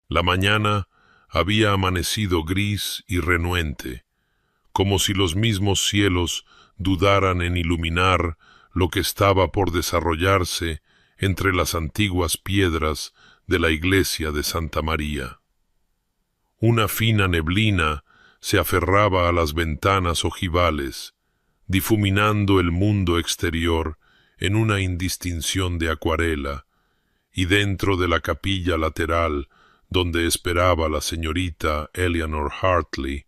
La mañana había amanecido gris y renuente, como si los mismos cielos dudaran en iluminar lo que estaba por desarrollarse entre las antiguas piedras de la iglesia de Santa María. Una fina neblina se aferraba a las ventanas ojivales, difuminando el mundo exterior en una indistinción de acuarela, y dentro de la capilla lateral, donde esperaba la señorita Eleanor Hartley,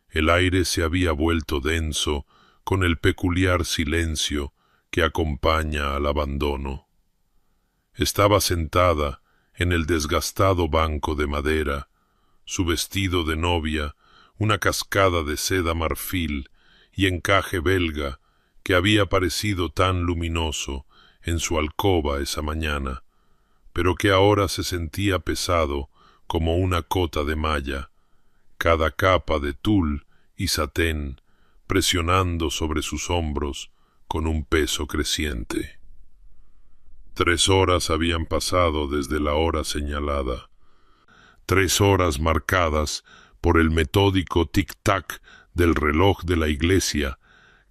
el aire se había vuelto denso con el peculiar silencio que acompaña al abandono. Estaba sentada en el desgastado banco de madera, su vestido de novia, una cascada de seda marfil y encaje belga que había parecido tan luminoso en su alcoba esa mañana, pero que ahora se sentía pesado como una cota de malla, cada capa de tul y satén presionando sobre sus hombros con un peso creciente. 3 horas habían pasado desde la hora señalada, 3 horas marcadas por el metódico tic-tac del reloj de la iglesia,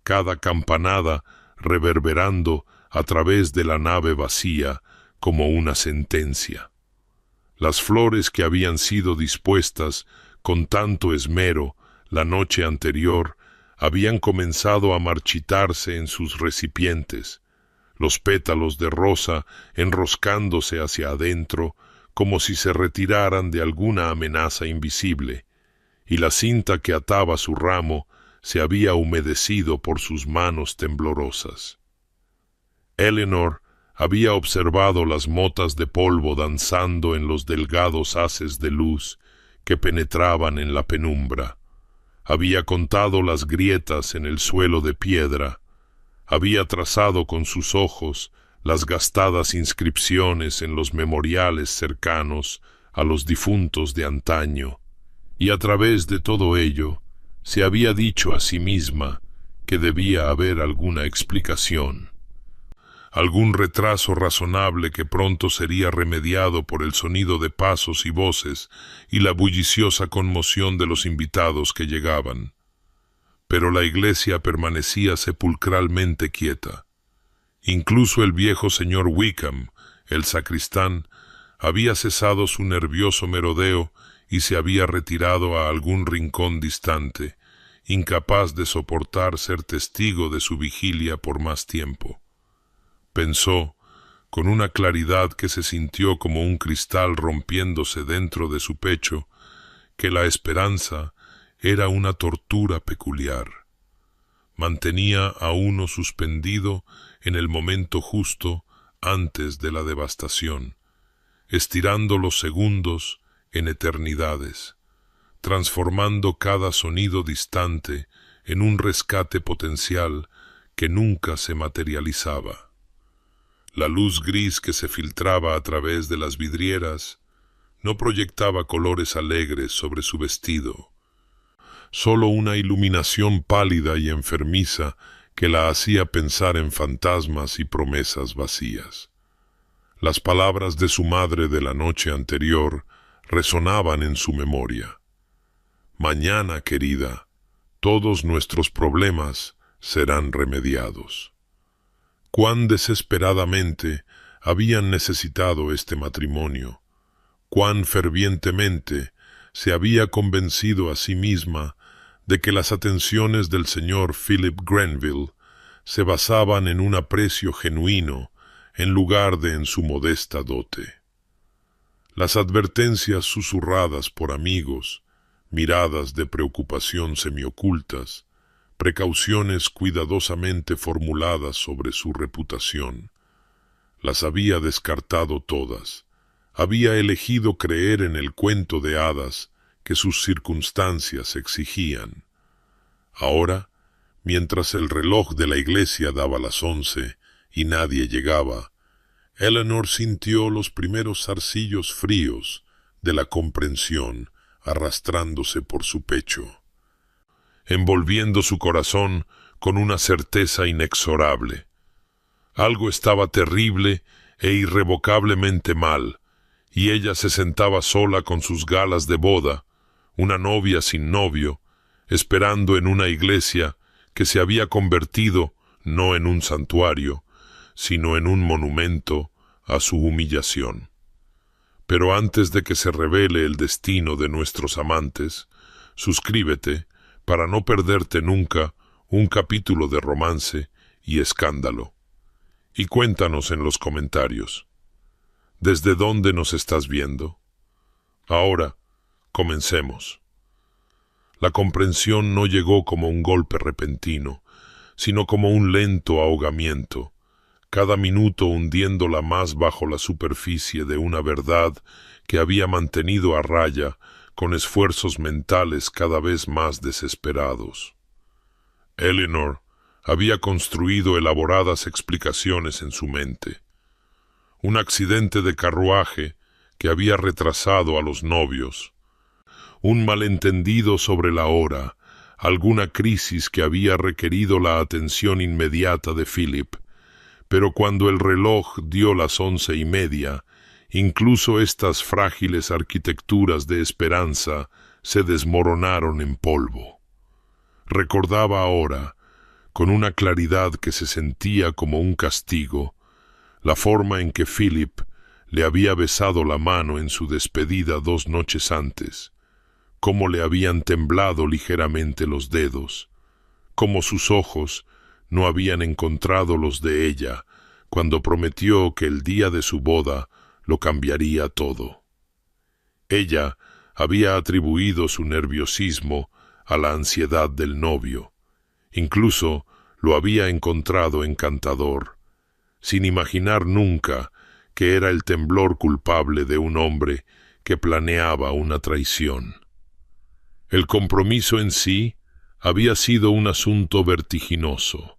cada campanada reverberando a través de la nave vacía como una sentencia. Las flores que habían sido dispuestas con tanto esmero la noche anterior habían comenzado a marchitarse en sus recipientes, los pétalos de rosa enroscándose hacia adentro como si se retiraran de alguna amenaza invisible, y la cinta que ataba su ramo se había humedecido por sus manos temblorosas. Eleanor había observado las motas de polvo danzando en los delgados haces de luz que penetraban en la penumbra. Había contado las grietas en el suelo de piedra, había trazado con sus ojos las gastadas inscripciones en los memoriales cercanos a los difuntos de antaño, y a través de todo ello se había dicho a sí misma que debía haber alguna explicación, algún retraso razonable que pronto sería remediado por el sonido de pasos y voces y la bulliciosa conmoción de los invitados que llegaban. Pero la iglesia permanecía sepulcralmente quieta. Incluso el viejo señor Wickham, el sacristán, había cesado su nervioso merodeo y se había retirado a algún rincón distante, incapaz de soportar ser testigo de su vigilia por más tiempo. Pensó, con una claridad que se sintió como un cristal rompiéndose dentro de su pecho, que la esperanza era una tortura peculiar. Mantenía a uno suspendido en el momento justo antes de la devastación, estirando los segundos en eternidades, transformando cada sonido distante en un rescate potencial que nunca se materializaba. La luz gris que se filtraba a través de las vidrieras no proyectaba colores alegres sobre su vestido, solo una iluminación pálida y enfermiza que la hacía pensar en fantasmas y promesas vacías. Las palabras de su madre de la noche anterior resonaban en su memoria. Mañana, querida, todos nuestros problemas serán remediados. Cuán desesperadamente habían necesitado este matrimonio, cuán fervientemente se había convencido a sí misma de que las atenciones del señor Philip Grenville se basaban en un aprecio genuino en lugar de en su modesta dote. Las advertencias susurradas por amigos, miradas de preocupación semiocultas, precauciones cuidadosamente formuladas sobre su reputación, las había descartado todas. Había elegido creer en el cuento de hadas que sus circunstancias exigían. Ahora, mientras el reloj de la iglesia daba las 11 y nadie llegaba, Eleanor sintió los primeros zarcillos fríos de la comprensión arrastrándose por su pecho, envolviendo su corazón con una certeza inexorable. Algo estaba terrible e irrevocablemente mal, y ella se sentaba sola con sus galas de boda, una novia sin novio, esperando en una iglesia que se había convertido no en un santuario, sino en un monumento a su humillación. Pero antes de que se revele el destino de nuestros amantes, suscríbete para no perderte nunca un capítulo de romance y escándalo. Y cuéntanos en los comentarios, ¿desde dónde nos estás viendo? Ahora, comencemos. La comprensión no llegó como un golpe repentino, sino como un lento ahogamiento, cada minuto hundiéndola más bajo la superficie de una verdad que había mantenido a raya con esfuerzos mentales cada vez más desesperados. Eleanor había construido elaboradas explicaciones en su mente. Un accidente de carruaje que había retrasado a los novios, un malentendido sobre la hora, alguna crisis que había requerido la atención inmediata de Philip, pero cuando el reloj dio las 11:30, incluso estas frágiles arquitecturas de esperanza se desmoronaron en polvo. Recordaba ahora, con una claridad que se sentía como un castigo, la forma en que Philip le había besado la mano en su despedida 2 noches antes, cómo le habían temblado ligeramente los dedos, cómo sus ojos no habían encontrado los de ella cuando prometió que el día de su boda lo cambiaría todo. Ella había atribuido su nerviosismo a la ansiedad del novio. Incluso lo había encontrado encantador, sin imaginar nunca que era el temblor culpable de un hombre que planeaba una traición. El compromiso en sí había sido un asunto vertiginoso.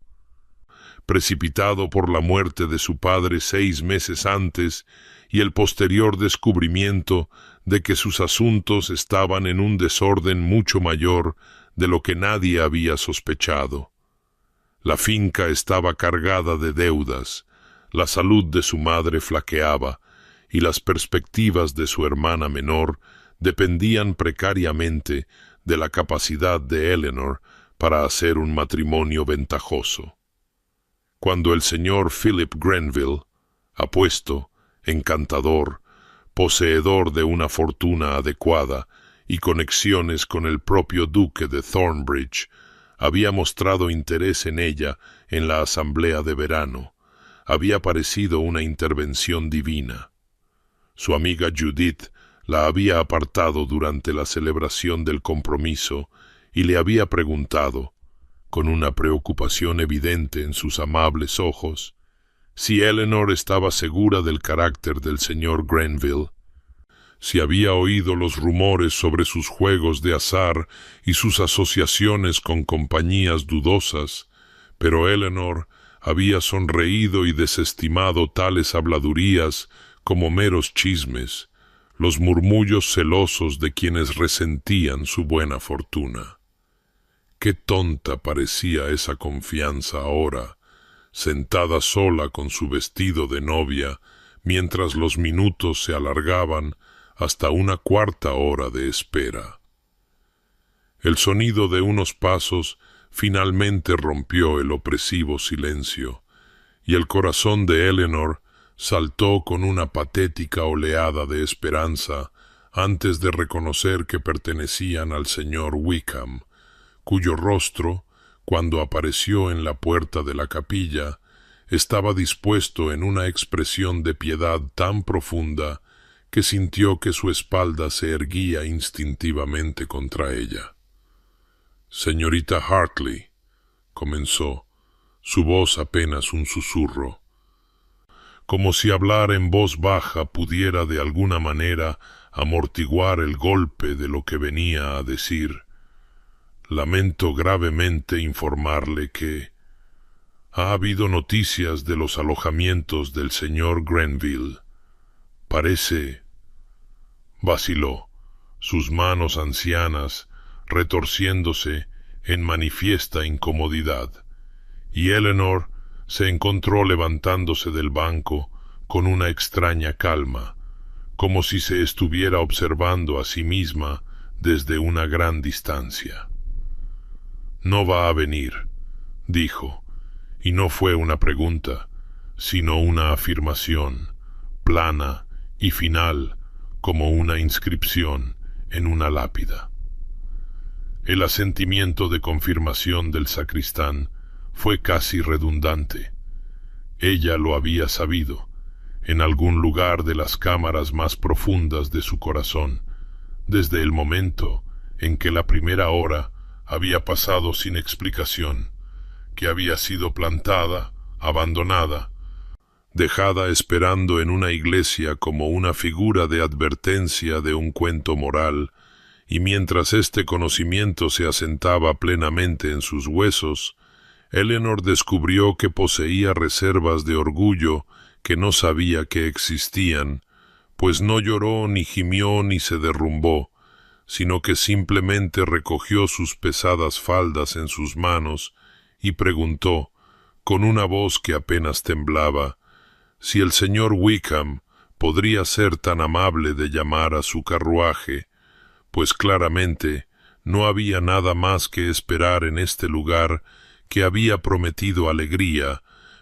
Precipitado por la muerte de su padre 6 meses antes y el posterior descubrimiento de que sus asuntos estaban en un desorden mucho mayor de lo que nadie había sospechado. La finca estaba cargada de deudas, la salud de su madre flaqueaba y las perspectivas de su hermana menor dependían precariamente de la capacidad de Eleanor para hacer un matrimonio ventajoso. Cuando el señor Philip Grenville, apuesto, encantador, poseedor de una fortuna adecuada y conexiones con el propio duque de Thornbridge, había mostrado interés en ella en la asamblea de verano, había parecido una intervención divina. Su amiga Judith la había apartado durante la celebración del compromiso y le había preguntado, con una preocupación evidente en sus amables ojos, si Eleanor estaba segura del carácter del señor Grenville, si había oído los rumores sobre sus juegos de azar y sus asociaciones con compañías dudosas, pero Eleanor había sonreído y desestimado tales habladurías como meros chismes, los murmullos celosos de quienes resentían su buena fortuna. Qué tonta parecía esa confianza ahora, sentada sola con su vestido de novia, mientras los minutos se alargaban hasta una 1/4 hora de espera. El sonido de unos pasos finalmente rompió el opresivo silencio, y el corazón de Eleanor saltó con una patética oleada de esperanza antes de reconocer que pertenecían al señor Wickham, cuyo rostro, cuando apareció en la puerta de la capilla, estaba dispuesto en una expresión de piedad tan profunda que sintió que su espalda se erguía instintivamente contra ella. «Señorita Hartley», comenzó, su voz apenas un susurro, como si hablar en voz baja pudiera de alguna manera amortiguar el golpe de lo que venía a decir. «Lamento gravemente informarle que ha habido noticias de los alojamientos del señor Grenville. Parece...». Vaciló, sus manos ancianas retorciéndose en manifiesta incomodidad, y Eleanor se encontró levantándose del banco con una extraña calma, como si se estuviera observando a sí misma desde una gran distancia. «No va a venir», dijo, y no fue una pregunta, sino una afirmación, plana y final, como una inscripción en una lápida. El asentimiento de confirmación del sacristán fue casi redundante. Ella lo había sabido, en algún lugar de las cámaras más profundas de su corazón, desde el momento en que la primera hora había pasado sin explicación, que había sido plantada, abandonada, dejada esperando en una iglesia como una figura de advertencia de un cuento moral, y mientras este conocimiento se asentaba plenamente en sus huesos, Eleanor descubrió que poseía reservas de orgullo que no sabía que existían, pues no lloró, ni gimió, ni se derrumbó, sino que simplemente recogió sus pesadas faldas en sus manos y preguntó, con una voz que apenas temblaba, si el señor Wickham podría ser tan amable de llamar a su carruaje, pues claramente no había nada más que esperar en este lugar que había prometido alegría,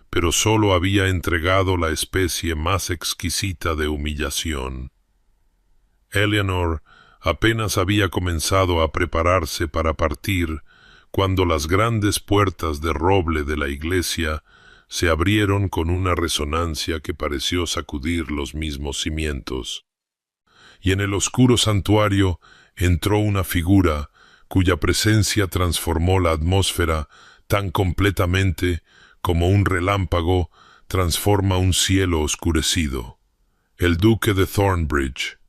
pero sólo había entregado la especie más exquisita de humillación. Eleanor apenas había comenzado a prepararse para partir, cuando las grandes puertas de roble de la iglesia se abrieron con una resonancia que pareció sacudir los mismos cimientos. Y en el oscuro santuario entró una figura cuya presencia transformó la atmósfera tan completamente como un relámpago transforma un cielo oscurecido. El duque de Thornbridge,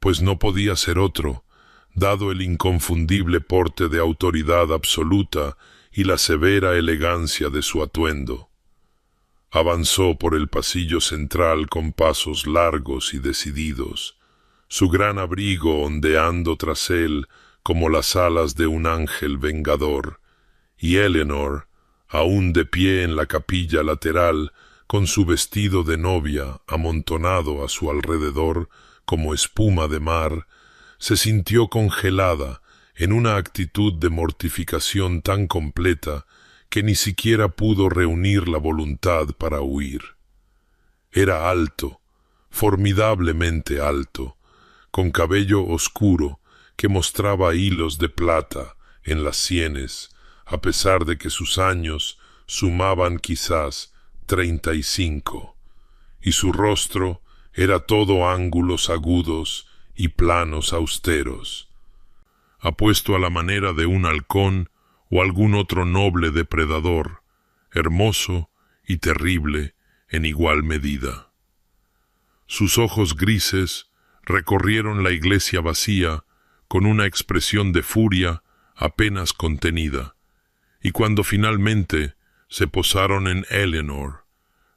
pues no podía ser otro, dado el inconfundible porte de autoridad absoluta y la severa elegancia de su atuendo. Avanzó por el pasillo central con pasos largos y decididos, su gran abrigo ondeando tras él como las alas de un ángel vengador, y Eleanor, aún de pie en la capilla lateral, con su vestido de novia amontonado a su alrededor como espuma de mar, se sintió congelada en una actitud de mortificación tan completa que ni siquiera pudo reunir la voluntad para huir. Era alto, formidablemente alto, con cabello oscuro que mostraba hilos de plata en las sienes, a pesar de que sus años sumaban quizás 35, y su rostro era todo ángulos agudos y planos austeros, apuesto a la manera de un halcón o algún otro noble depredador, hermoso y terrible en igual medida. Sus ojos grises recorrieron la iglesia vacía con una expresión de furia apenas contenida, y cuando finalmente se posaron en Eleanor,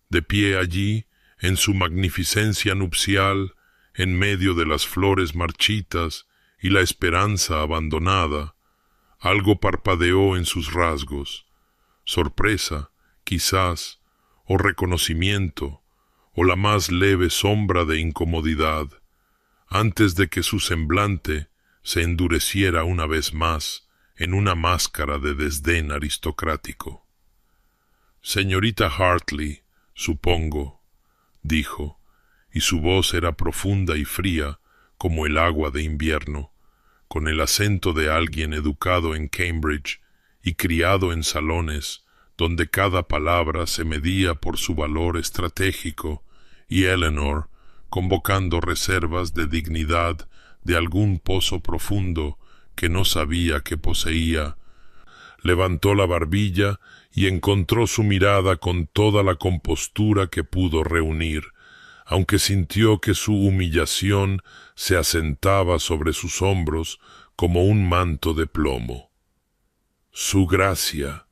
de pie allí en su magnificencia nupcial, en medio de las flores marchitas y la esperanza abandonada, algo parpadeó en sus rasgos, sorpresa, quizás, o reconocimiento, o la más leve sombra de incomodidad, antes de que su semblante se endureciera una vez más en una máscara de desdén aristocrático. «Señorita Hartley, supongo», dijo, y su voz era profunda y fría como el agua de invierno, con el acento de alguien educado en Cambridge y criado en salones donde cada palabra se medía por su valor estratégico, y Eleanor, convocando reservas de dignidad de algún pozo profundo que no sabía que poseía, levantó la barbilla y encontró su mirada con toda la compostura que pudo reunir, aunque sintió que su humillación se asentaba sobre sus hombros como un manto de plomo. «Su gracia»,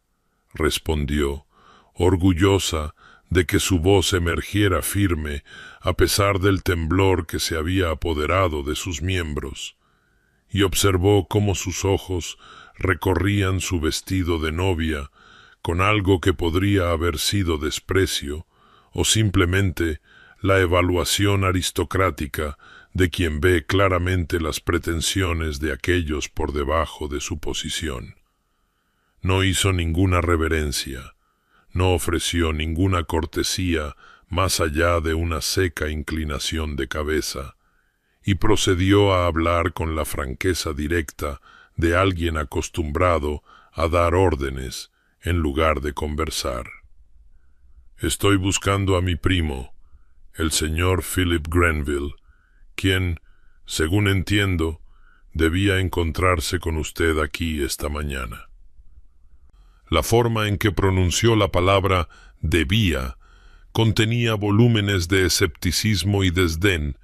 respondió, orgullosa de que su voz emergiera firme a pesar del temblor que se había apoderado de sus miembros, y observó cómo sus ojos recorrían su vestido de novia con algo que podría haber sido desprecio o simplemente la evaluación aristocrática de quien ve claramente las pretensiones de aquellos por debajo de su posición. No hizo ninguna reverencia, no ofreció ninguna cortesía más allá de una seca inclinación de cabeza, y procedió a hablar con la franqueza directa de alguien acostumbrado a dar órdenes en lugar de conversar. Estoy buscando a mi primo, el señor Philip Grenville, quien, según entiendo, debía encontrarse con usted aquí esta mañana. La forma en que pronunció la palabra debía contenía volúmenes de escepticismo y desdén,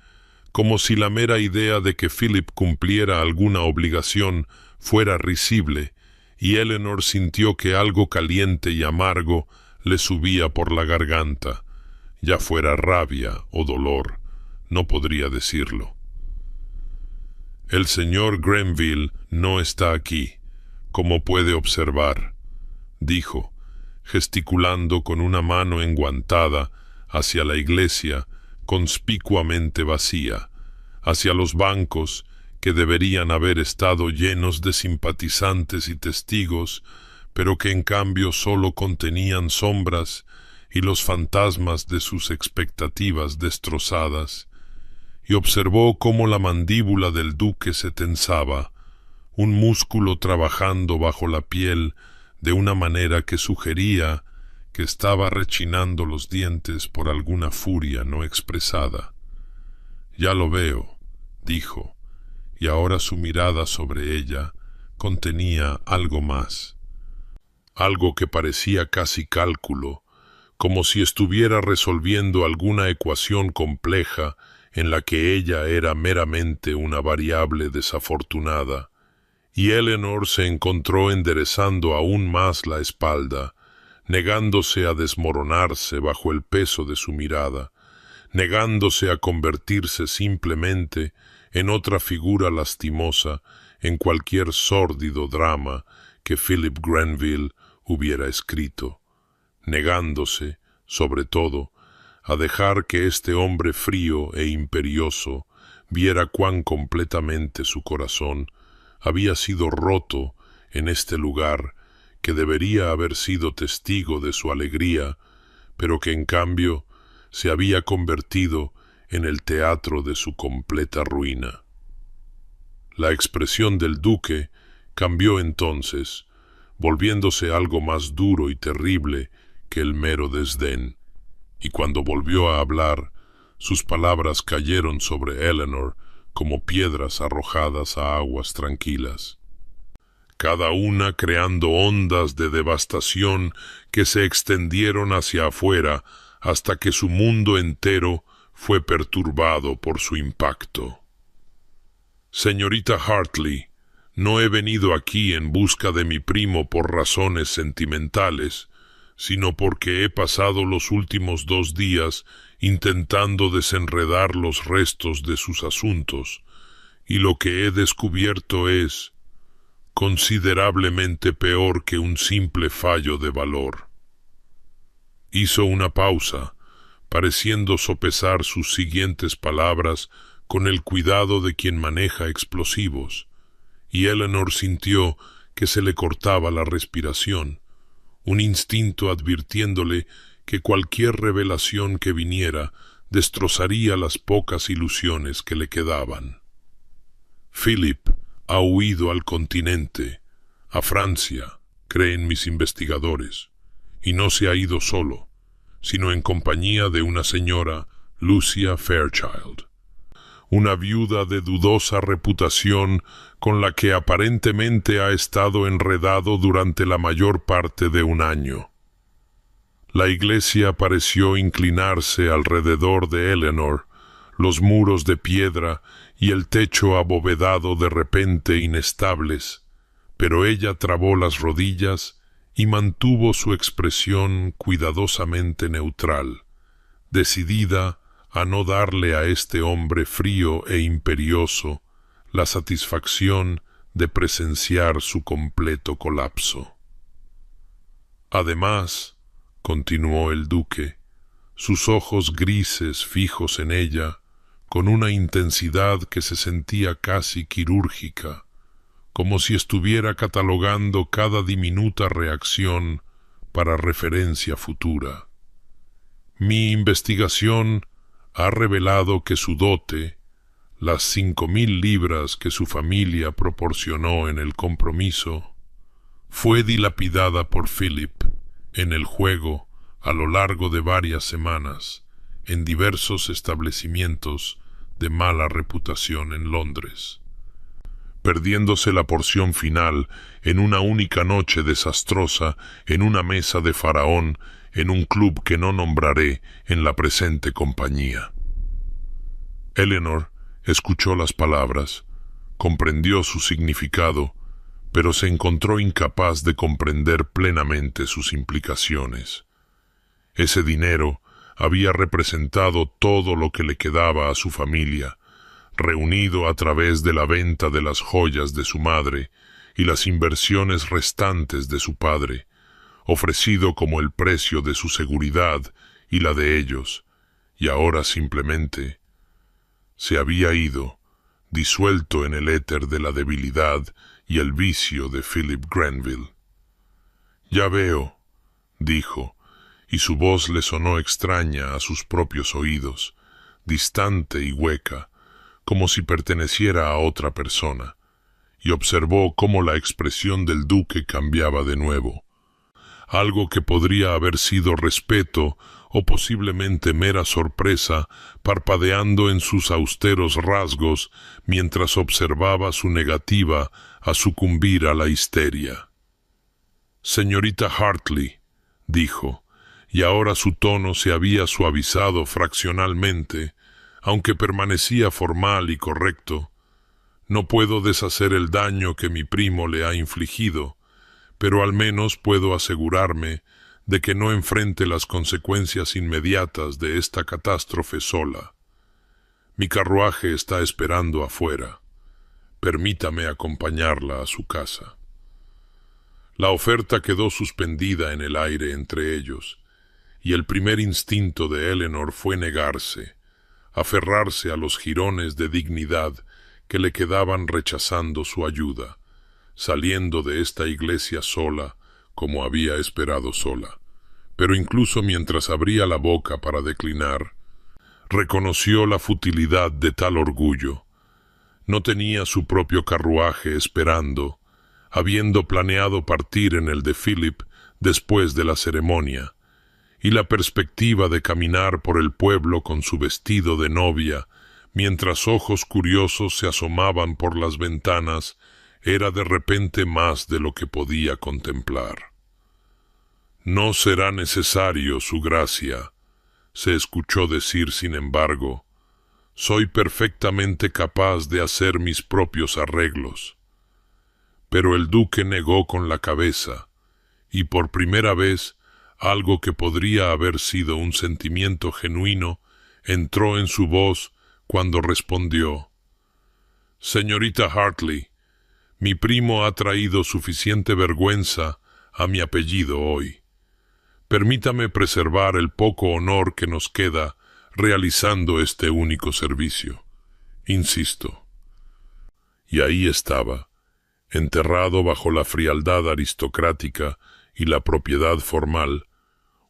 como si la mera idea de que Philip cumpliera alguna obligación fuera risible, y Eleanor sintió que algo caliente y amargo le subía por la garganta, ya fuera rabia o dolor, no podría decirlo. El señor Grenville no está aquí, como puede observar, dijo, gesticulando con una mano enguantada hacia la iglesia conspicuamente vacía, hacia los bancos que deberían haber estado llenos de simpatizantes y testigos, pero que en cambio sólo contenían sombras y los fantasmas de sus expectativas destrozadas, y observó cómo la mandíbula del duque se tensaba, un músculo trabajando bajo la piel de una manera que sugería que estaba rechinando los dientes por alguna furia no expresada. «Ya lo veo», dijo, y ahora su mirada sobre ella contenía algo más, algo que parecía casi cálculo, como si estuviera resolviendo alguna ecuación compleja en la que ella era meramente una variable desafortunada, y Eleanor se encontró enderezando aún más la espalda, negándose a desmoronarse bajo el peso de su mirada, negándose a convertirse simplemente en otra figura lastimosa en cualquier sórdido drama que Philip Grenville hubiera escrito, negándose, sobre todo, a dejar que este hombre frío e imperioso viera cuán completamente su corazón había sido roto en este lugar que debería haber sido testigo de su alegría, pero que en cambio se había convertido en el teatro de su completa ruina. La expresión del duque cambió entonces, volviéndose algo más duro y terrible que el mero desdén, y cuando volvió a hablar, sus palabras cayeron sobre Eleanor como piedras arrojadas a aguas tranquilas, cada una creando ondas de devastación que se extendieron hacia afuera hasta que su mundo entero fue perturbado por su impacto. «Señorita Hartley, no he venido aquí en busca de mi primo por razones sentimentales, sino porque he pasado los últimos 2 días intentando desenredar los restos de sus asuntos, y lo que he descubierto es considerablemente peor que un simple fallo de valor». Hizo una pausa, pareciendo sopesar sus siguientes palabras con el cuidado de quien maneja explosivos, y Eleanor sintió que se le cortaba la respiración, un instinto advirtiéndole que cualquier revelación que viniera destrozaría las pocas ilusiones que le quedaban. «Philip ha huido al continente, a Francia, creen mis investigadores, y no se ha ido solo, sino en compañía de una señora, Lucia Fairchild, una viuda de dudosa reputación con la que aparentemente ha estado enredado durante la mayor parte de 1 año. La iglesia pareció inclinarse alrededor de Eleanor, los muros de piedra y el techo abovedado de repente inestables, pero ella trabó las rodillas y mantuvo su expresión cuidadosamente neutral, decidida a no darle a este hombre frío e imperioso la satisfacción de presenciar su completo colapso. «Además», continuó el duque, sus ojos grises fijos en ella, con una intensidad que se sentía casi quirúrgica, como si estuviera catalogando cada diminuta reacción para referencia futura. Mi investigación ha revelado que su dote, las 5.000 libras que su familia proporcionó en el compromiso, fue dilapidada por Philip en el juego a lo largo de varias semanas en diversos establecimientos de mala reputación en Londres, perdiéndose la porción final en una única noche desastrosa en una mesa de faraón en un club que no nombraré en la presente compañía. Eleanor escuchó las palabras, comprendió su significado, pero se encontró incapaz de comprender plenamente sus implicaciones. Ese dinero había representado todo lo que le quedaba a su familia, reunido a través de la venta de las joyas de su madre y las inversiones restantes de su padre, ofrecido como el precio de su seguridad y la de ellos, y ahora simplemente se había ido, disuelto en el éter de la debilidad y el vicio de Philip Grenville. «Ya veo», dijo, y su voz le sonó extraña a sus propios oídos, distante y hueca, como si perteneciera a otra persona, y observó cómo la expresión del duque cambiaba de nuevo. Algo que podría haber sido respeto o posiblemente mera sorpresa parpadeando en sus austeros rasgos mientras observaba su negativa a sucumbir a la histeria. «Señorita Hartley», dijo, y ahora su tono se había suavizado fraccionalmente, aunque permanecía formal y correcto. «No puedo deshacer el daño que mi primo le ha infligido, pero al menos puedo asegurarme de que no enfrente las consecuencias inmediatas de esta catástrofe sola. Mi carruaje está esperando afuera. Permítame acompañarla a su casa». La oferta quedó suspendida en el aire entre ellos, y el primer instinto de Eleanor fue negarse, aferrarse a los jirones de dignidad que le quedaban rechazando su ayuda, saliendo de esta iglesia sola como había esperado sola. Pero incluso mientras abría la boca para declinar, reconoció la futilidad de tal orgullo. No tenía su propio carruaje esperando, habiendo planeado partir en el de Philip después de la ceremonia, y la perspectiva de caminar por el pueblo con su vestido de novia, mientras ojos curiosos se asomaban por las ventanas, era de repente más de lo que podía contemplar. «No será necesario su gracia», se escuchó decir sin embargo. «Soy perfectamente capaz de hacer mis propios arreglos». Pero el duque negó con la cabeza, y por primera vez algo que podría haber sido un sentimiento genuino entró en su voz cuando respondió: «Señorita Hartley, mi primo ha traído suficiente vergüenza a mi apellido hoy. Permítame preservar el poco honor que nos queda realizando este único servicio. Insisto». Y ahí estaba, enterrado bajo la frialdad aristocrática y la propiedad formal,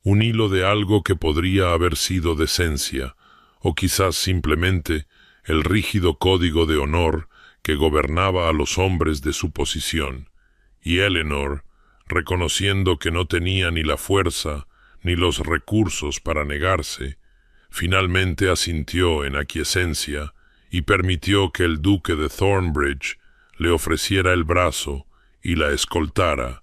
un hilo de algo que podría haber sido decencia, o quizás simplemente el rígido código de honor que gobernaba a los hombres de su posición, y Eleanor, reconociendo que no tenía ni la fuerza ni los recursos para negarse, finalmente asintió en aquiescencia y permitió que el duque de Thornbridge le ofreciera el brazo y la escoltara,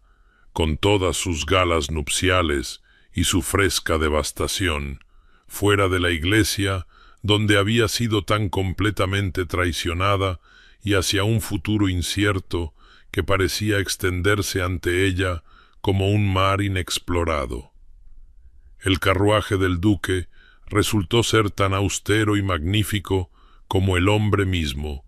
con todas sus galas nupciales y su fresca devastación, fuera de la iglesia donde había sido tan completamente traicionada y hacia un futuro incierto que parecía extenderse ante ella como un mar inexplorado. El carruaje del duque resultó ser tan austero y magnífico como el hombre mismo,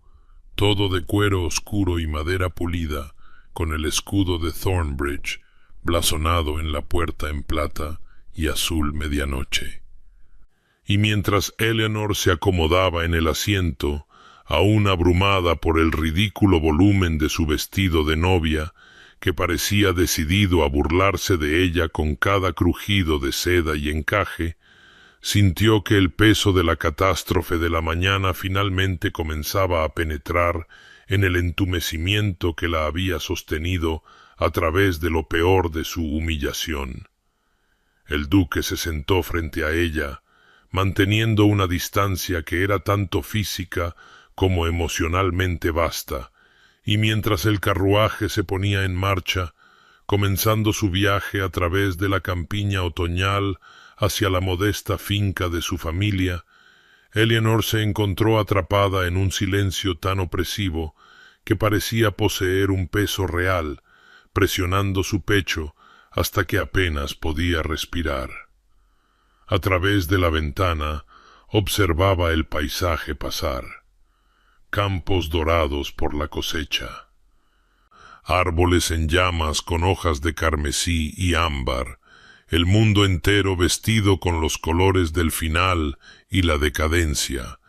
todo de cuero oscuro y madera pulida, con el escudo de Thornbridge blasonado en la puerta en plata y azul medianoche. y mientras Eleanor se acomodaba en el asiento, aún abrumada por el ridículo volumen de su vestido de novia, que parecía decidido a burlarse de ella con cada crujido de seda y encaje, sintió que el peso de la catástrofe de la mañana finalmente comenzaba a penetrar en el entumecimiento que la había sostenido a través de lo peor de su humillación. El duque se sentó frente a ella, manteniendo una distancia que era tanto física como emocionalmente vasta, y mientras el carruaje se ponía en marcha, comenzando su viaje a través de la campiña otoñal hacia la modesta finca de su familia, Eleanor se encontró atrapada en un silencio tan opresivo que parecía poseer un peso real, presionando su pecho hasta que apenas podía respirar. A través de la ventana observaba el paisaje pasar. Campos dorados por la cosecha, árboles en llamas con hojas de carmesí y ámbar, el mundo entero vestido con los colores del final y la decadencia,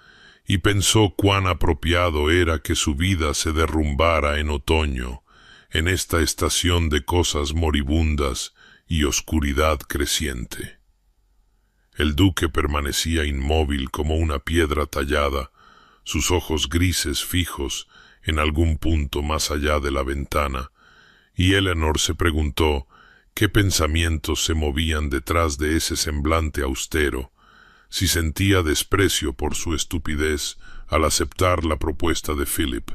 y pensó cuán apropiado era que su vida se derrumbara en otoño, en esta estación de cosas moribundas y oscuridad creciente. El duque permanecía inmóvil como una piedra tallada, sus ojos grises fijos en algún punto más allá de la ventana, y Eleanor se preguntó qué pensamientos se movían detrás de ese semblante austero, si sentía desprecio por su estupidez al aceptar la propuesta de Philip,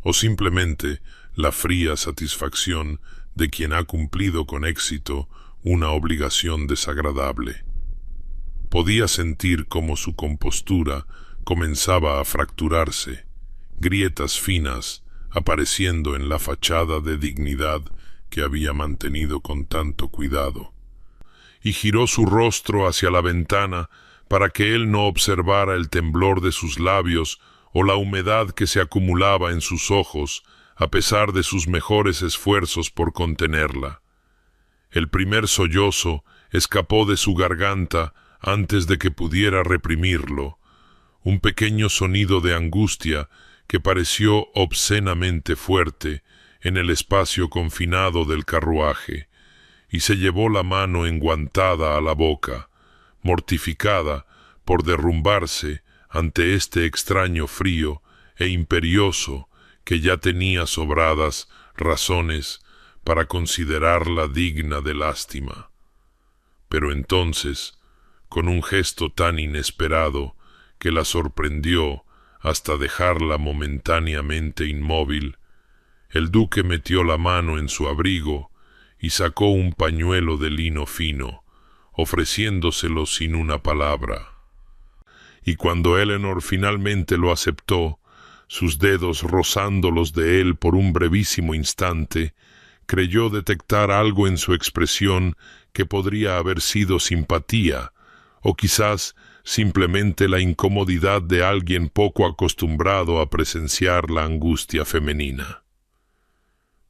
o simplemente la fría satisfacción de quien ha cumplido con éxito una obligación desagradable. Podía sentir cómo su compostura comenzaba a fracturarse, grietas finas apareciendo en la fachada de dignidad que había mantenido con tanto cuidado, y giró su rostro hacia la ventana para que él no observara el temblor de sus labios o la humedad que se acumulaba en sus ojos a pesar de sus mejores esfuerzos por contenerla. El primer sollozo escapó de su garganta antes de que pudiera reprimirlo, un pequeño sonido de angustia que pareció obscenamente fuerte en el espacio confinado del carruaje, y se llevó la mano enguantada a la boca, mortificada por derrumbarse ante este extraño frío e imperioso que ya tenía sobradas razones para considerarla digna de lástima. Pero entonces, con un gesto tan inesperado que la sorprendió hasta dejarla momentáneamente inmóvil, el duque metió la mano en su abrigo y sacó un pañuelo de lino fino, ofreciéndoselo sin una palabra. Y cuando Eleanor finalmente lo aceptó, sus dedos rozando los de él por un brevísimo instante, creyó detectar algo en su expresión que podría haber sido simpatía, o quizás simplemente la incomodidad de alguien poco acostumbrado a presenciar la angustia femenina.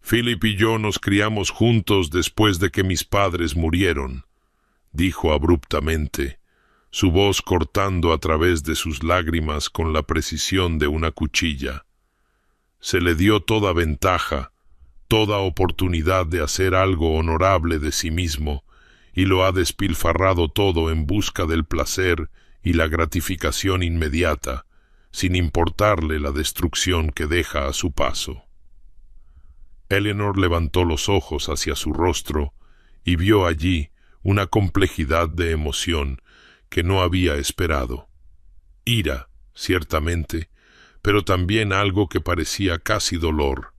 «Philip y yo nos criamos juntos después de que mis padres murieron», dijo abruptamente, su voz cortando a través de sus lágrimas con la precisión de una cuchilla. Se le dio toda ventaja, toda oportunidad de hacer algo honorable de sí mismo, y lo ha despilfarrado todo en busca del placer y la gratificación inmediata, sin importarle la destrucción que deja a su paso. Eleanor levantó los ojos hacia su rostro y vio allí una complejidad de emoción que no había esperado. Ira, ciertamente, pero también algo que parecía casi dolor.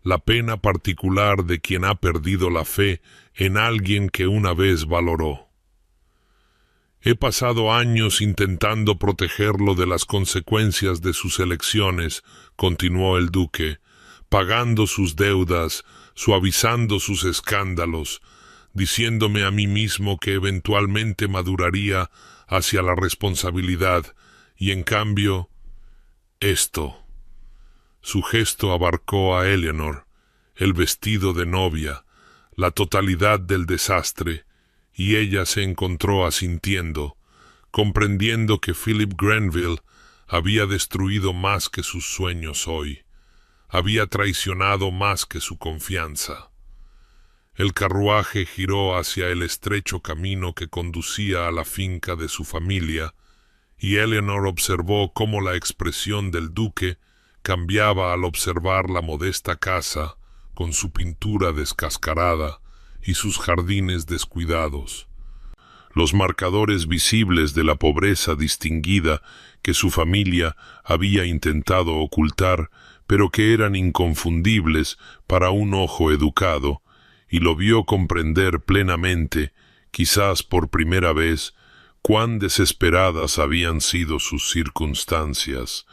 La pena particular de quien ha perdido la fe en alguien que una vez valoró. «He pasado años intentando protegerlo de las consecuencias de sus elecciones», continuó el duque, «pagando sus deudas, suavizando sus escándalos, diciéndome a mí mismo que eventualmente maduraría hacia la responsabilidad, y en cambio, esto». Su gesto abarcó a Eleanor, el vestido de novia, la totalidad del desastre, y ella se encontró asintiendo, comprendiendo que Philip Grenville había destruido más que sus sueños hoy, había traicionado más que su confianza. El carruaje giró hacia el estrecho camino que conducía a la finca de su familia, y Eleanor observó cómo la expresión del duque cambiaba al observar la modesta casa con su pintura descascarada y sus jardines descuidados. Los marcadores visibles de la pobreza distinguida que su familia había intentado ocultar, pero que eran inconfundibles para un ojo educado, y lo vio comprender plenamente, quizás por primera vez, cuán desesperadas habían sido sus circunstancias,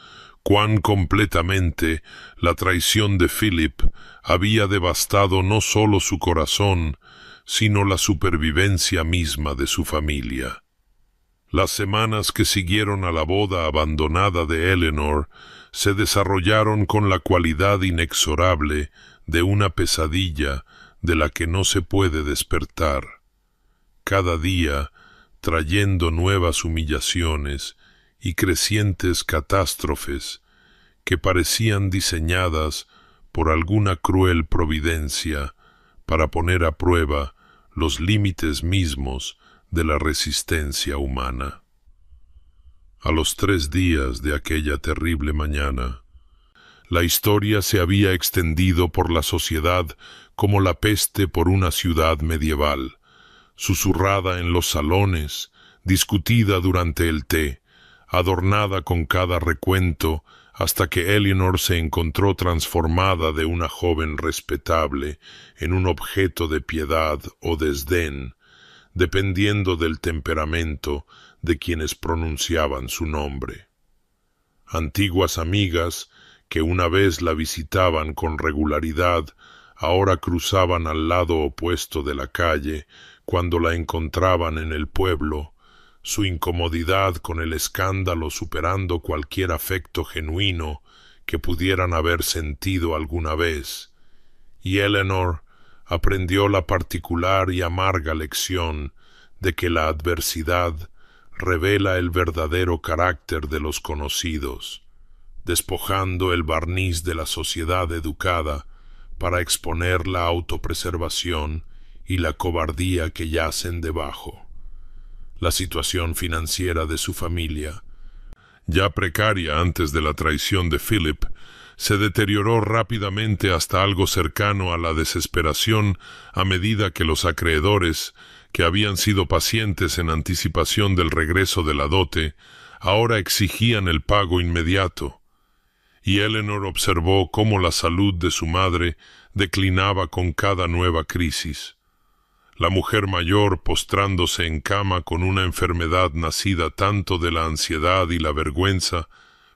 cuán completamente la traición de Philip había devastado no solo su corazón, sino la supervivencia misma de su familia. Las semanas que siguieron a la boda abandonada de Eleanor se desarrollaron con la cualidad inexorable de una pesadilla de la que no se puede despertar. Cada día, trayendo nuevas humillaciones y crecientes catástrofes que parecían diseñadas por alguna cruel providencia para poner a prueba los límites mismos de la resistencia humana. A los 3 días de aquella terrible mañana, la historia se había extendido por la sociedad como la peste por una ciudad medieval, susurrada en los salones, discutida durante el té, adornada con cada recuento, hasta que Eleanor se encontró transformada de una joven respetable en un objeto de piedad o desdén, dependiendo del temperamento de quienes pronunciaban su nombre. Antiguas amigas, que una vez la visitaban con regularidad, ahora cruzaban al lado opuesto de la calle cuando la encontraban en el pueblo, su incomodidad con el escándalo superando cualquier afecto genuino que pudieran haber sentido alguna vez, y Eleanor aprendió la particular y amarga lección de que la adversidad revela el verdadero carácter de los conocidos, despojando el barniz de la sociedad educada para exponer la autopreservación y la cobardía que yacen debajo. La situación financiera de su familia, ya precaria antes de la traición de Philip, se deterioró rápidamente hasta algo cercano a la desesperación a medida que los acreedores, que habían sido pacientes en anticipación del regreso de la dote, ahora exigían el pago inmediato. Y Eleanor observó cómo la salud de su madre declinaba con cada nueva crisis. La mujer mayor postrándose en cama con una enfermedad nacida tanto de la ansiedad y la vergüenza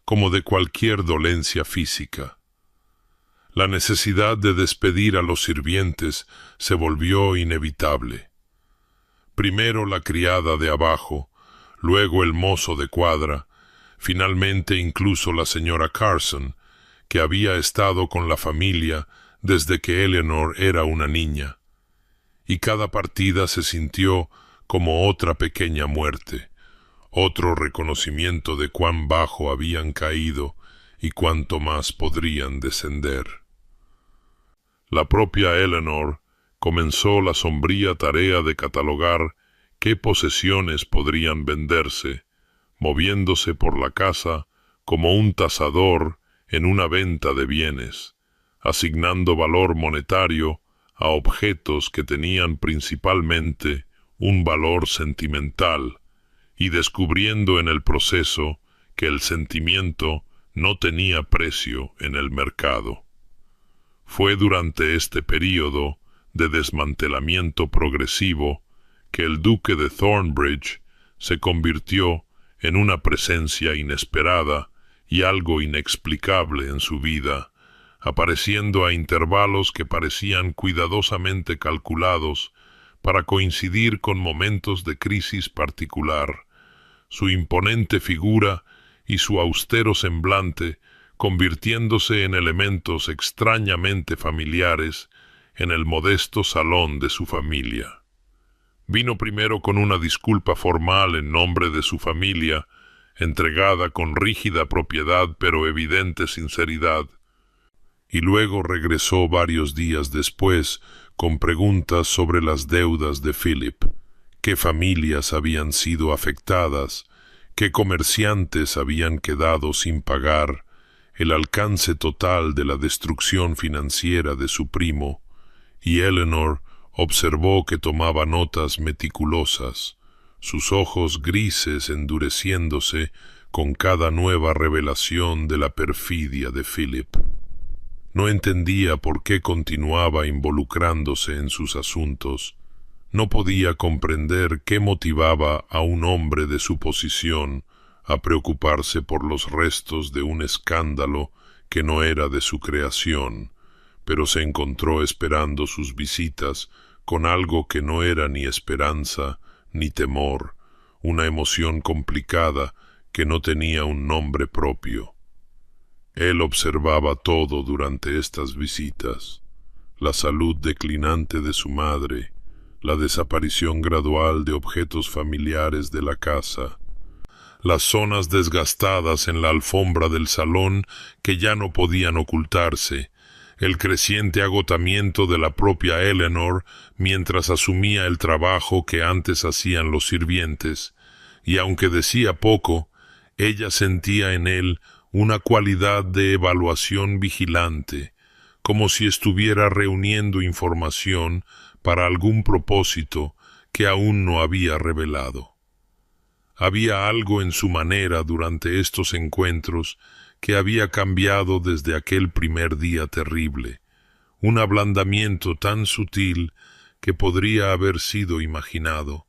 como de cualquier dolencia física. La necesidad de despedir a los sirvientes se volvió inevitable. Primero la criada de abajo, luego el mozo de cuadra, finalmente incluso la señora Carson, que había estado con la familia desde que Eleanor era una niña. Y cada partida se sintió como otra pequeña muerte, otro reconocimiento de cuán bajo habían caído y cuánto más podrían descender. La propia Eleanor comenzó la sombría tarea de catalogar qué posesiones podrían venderse, moviéndose por la casa como un tasador en una venta de bienes, asignando valor monetario a objetos que tenían principalmente un valor sentimental, y descubriendo en el proceso que el sentimiento no tenía precio en el mercado. Fue durante este período de desmantelamiento progresivo que el duque de Thornbridge se convirtió en una presencia inesperada y algo inexplicable en su vida, apareciendo a intervalos que parecían cuidadosamente calculados para coincidir con momentos de crisis particular. Su imponente figura y su austero semblante convirtiéndose en elementos extrañamente familiares en el modesto salón de su familia. Vino primero con una disculpa formal en nombre de su familia, entregada con rígida propiedad pero evidente sinceridad, y luego regresó varios días después con preguntas sobre las deudas de Philip, qué familias habían sido afectadas, qué comerciantes habían quedado sin pagar, el alcance total de la destrucción financiera de su primo, y Eleanor observó que tomaba notas meticulosas, sus ojos grises endureciéndose con cada nueva revelación de la perfidia de Philip. No entendía por qué continuaba involucrándose en sus asuntos. No podía comprender qué motivaba a un hombre de su posición a preocuparse por los restos de un escándalo que no era de su creación, pero se encontró esperando sus visitas con algo que no era ni esperanza ni temor, una emoción complicada que no tenía un nombre propio. Él observaba todo durante estas visitas: la salud declinante de su madre, la desaparición gradual de objetos familiares de la casa, las zonas desgastadas en la alfombra del salón que ya no podían ocultarse, el creciente agotamiento de la propia Eleanor mientras asumía el trabajo que antes hacían los sirvientes, y aunque decía poco, ella sentía en él una cualidad de evaluación vigilante, como si estuviera reuniendo información para algún propósito que aún no había revelado. Había algo en su manera durante estos encuentros que había cambiado desde aquel primer día terrible, un ablandamiento tan sutil que podría haber sido imaginado,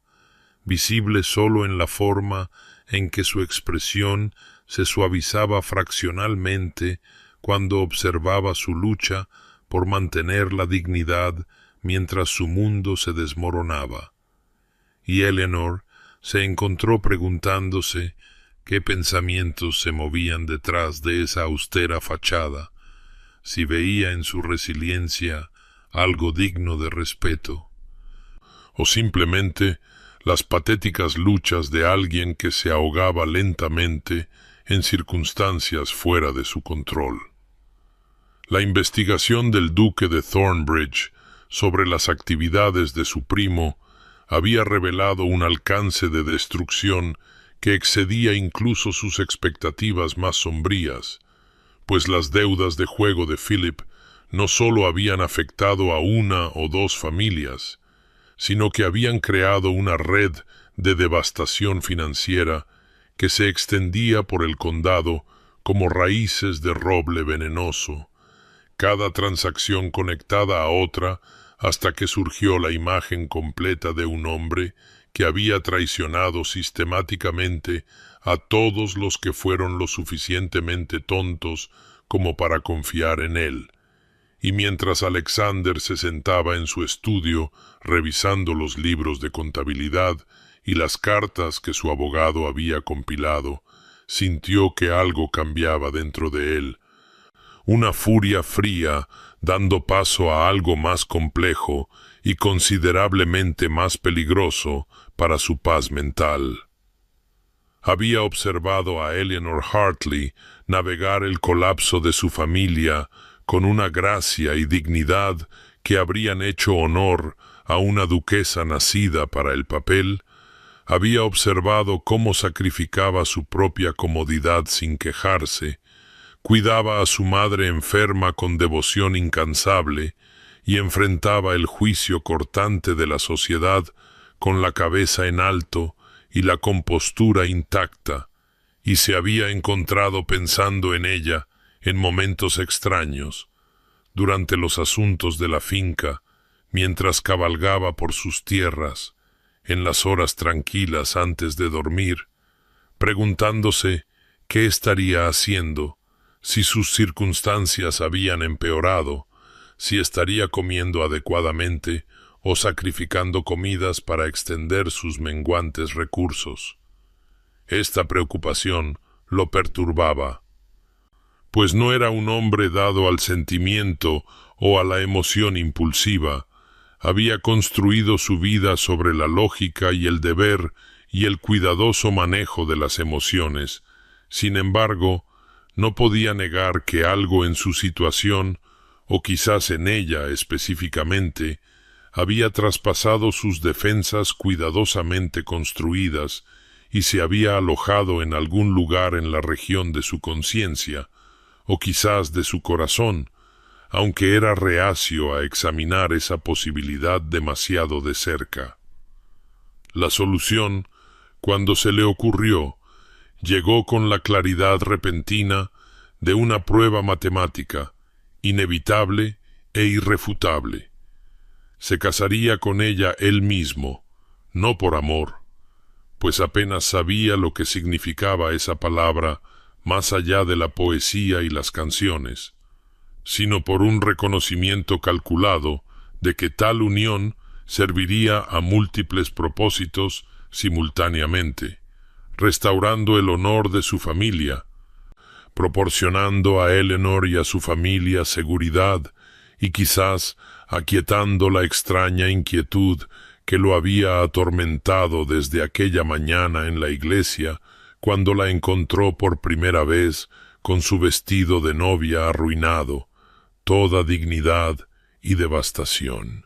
visible solo en la forma en que su expresión se suavizaba fraccionalmente cuando observaba su lucha por mantener la dignidad mientras su mundo se desmoronaba. Y Eleanor se encontró preguntándose qué pensamientos se movían detrás de esa austera fachada, si veía en su resiliencia algo digno de respeto, o simplemente las patéticas luchas de alguien que se ahogaba lentamente en circunstancias fuera de su control. La investigación del duque de Thornbridge sobre las actividades de su primo había revelado un alcance de destrucción que excedía incluso sus expectativas más sombrías, pues las deudas de juego de Philip no solo habían afectado a una o dos familias, sino que habían creado una red de devastación financiera que se extendía por el condado como raíces de roble venenoso, cada transacción conectada a otra hasta que surgió la imagen completa de un hombre que había traicionado sistemáticamente a todos los que fueron lo suficientemente tontos como para confiar en él. Y mientras Alexander se sentaba en su estudio revisando los libros de contabilidad y las cartas que su abogado había compilado, sintió que algo cambiaba dentro de él, una furia fría dando paso a algo más complejo y considerablemente más peligroso para su paz mental. Había observado a Eleanor Hartley navegar el colapso de su familia con una gracia y dignidad que habrían hecho honor a una duquesa nacida para el papel. Había observado cómo sacrificaba su propia comodidad sin quejarse, cuidaba a su madre enferma con devoción incansable y enfrentaba el juicio cortante de la sociedad con la cabeza en alto y la compostura intacta, y se había encontrado pensando en ella en momentos extraños, durante los asuntos de la finca, mientras cabalgaba por sus tierras, en las horas tranquilas antes de dormir, preguntándose qué estaría haciendo, si sus circunstancias habían empeorado, si estaría comiendo adecuadamente o sacrificando comidas para extender sus menguantes recursos. Esta preocupación lo perturbaba, pues no era un hombre dado al sentimiento o a la emoción impulsiva. Había construido su vida sobre la lógica y el deber y el cuidadoso manejo de las emociones. Sin embargo, no podía negar que algo en su situación, o quizás en ella específicamente, había traspasado sus defensas cuidadosamente construidas y se había alojado en algún lugar en la región de su conciencia, o quizás de su corazón, aunque era reacio a examinar esa posibilidad demasiado de cerca. La solución, cuando se le ocurrió, llegó con la claridad repentina de una prueba matemática, inevitable e irrefutable. Se casaría con ella él mismo, no por amor, pues apenas sabía lo que significaba esa palabra más allá de la poesía y las canciones, sino por un reconocimiento calculado de que tal unión serviría a múltiples propósitos simultáneamente, restaurando el honor de su familia, proporcionando a Eleanor y a su familia seguridad y quizás aquietando la extraña inquietud que lo había atormentado desde aquella mañana en la iglesia cuando la encontró por primera vez con su vestido de novia arruinado, toda dignidad y devastación.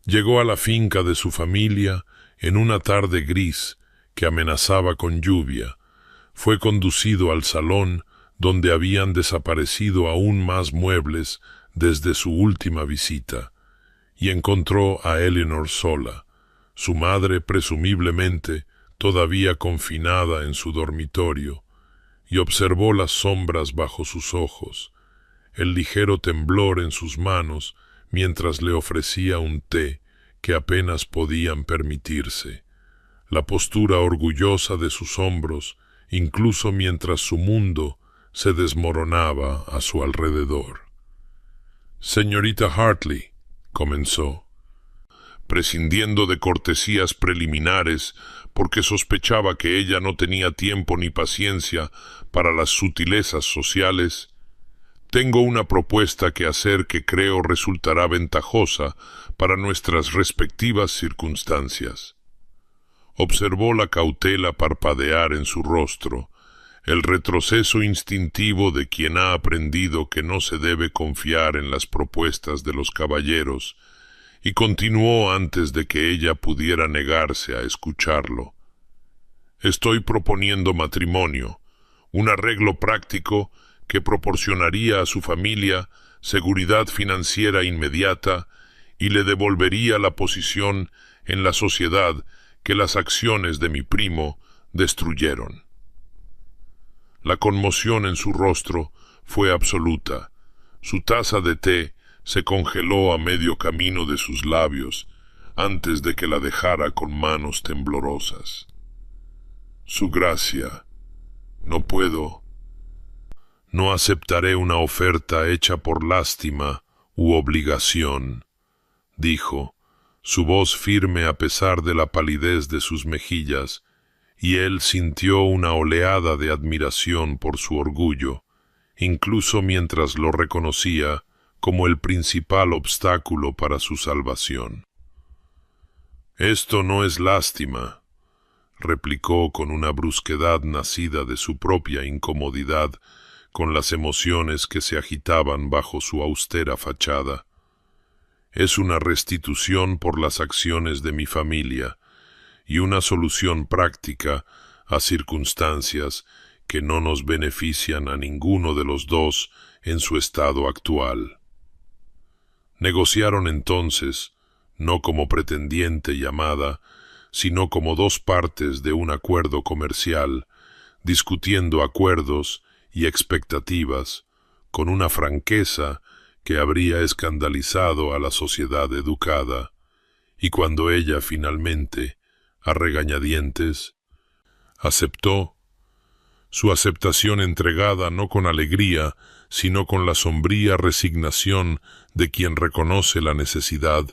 Llegó a la finca de su familia en una tarde gris que amenazaba con lluvia. Fue conducido al salón donde habían desaparecido aún más muebles desde su última visita, y encontró a Eleanor sola, su madre presumiblemente todavía confinada en su dormitorio, y observó las sombras bajo sus ojos, el ligero temblor en sus manos mientras le ofrecía un té que apenas podían permitirse, la postura orgullosa de sus hombros, incluso mientras su mundo se desmoronaba a su alrededor. «Señorita Hartley», comenzó, prescindiendo de cortesías preliminares porque sospechaba que ella no tenía tiempo ni paciencia para las sutilezas sociales, «tengo una propuesta que hacer que creo resultará ventajosa para nuestras respectivas circunstancias». Observó la cautela parpadear en su rostro, el retroceso instintivo de quien ha aprendido que no se debe confiar en las propuestas de los caballeros, y continuó antes de que ella pudiera negarse a escucharlo. «Estoy proponiendo matrimonio, un arreglo práctico que proporcionaría a su familia seguridad financiera inmediata y le devolvería la posición en la sociedad que las acciones de mi primo destruyeron». La conmoción en su rostro fue absoluta. Su taza de té se congeló a medio camino de sus labios antes de que la dejara con manos temblorosas. «Su gracia, no puedo. No aceptaré una oferta hecha por lástima u obligación», dijo, su voz firme a pesar de la palidez de sus mejillas, y él sintió una oleada de admiración por su orgullo, incluso mientras lo reconocía como el principal obstáculo para su salvación. «Esto no es lástima», replicó con una brusquedad nacida de su propia incomodidad con las emociones que se agitaban bajo su austera fachada. «Es una restitución por las acciones de mi familia y una solución práctica a circunstancias que no nos benefician a ninguno de los dos en su estado actual». Negociaron entonces, no como pretendiente y amada, sino como dos partes de un acuerdo comercial, discutiendo acuerdos y expectativas con una franqueza que habría escandalizado a la sociedad educada, y cuando ella finalmente, a regañadientes, aceptó, su aceptación entregada no con alegría, sino con la sombría resignación de quien reconoce la necesidad,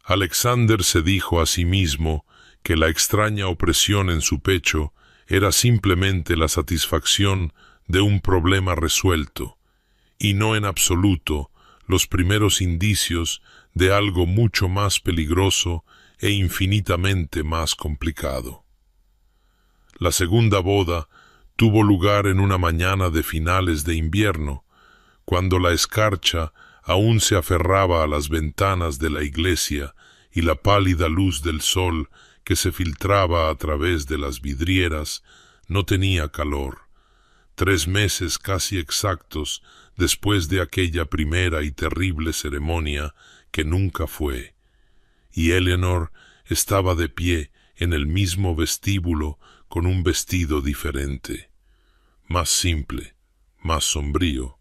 Alexander se dijo a sí mismo que la extraña opresión en su pecho era simplemente la satisfacción de un problema resuelto, y no en absoluto los primeros indicios de algo mucho más peligroso e infinitamente más complicado. La segunda boda tuvo lugar en una mañana de finales de invierno, cuando la escarcha aún se aferraba a las ventanas de la iglesia y la pálida luz del sol que se filtraba a través de las vidrieras no tenía calor. 3 meses casi exactos después de aquella primera y terrible ceremonia que nunca fue, y Eleanor estaba de pie en el mismo vestíbulo con un vestido diferente, más simple, más sombrío.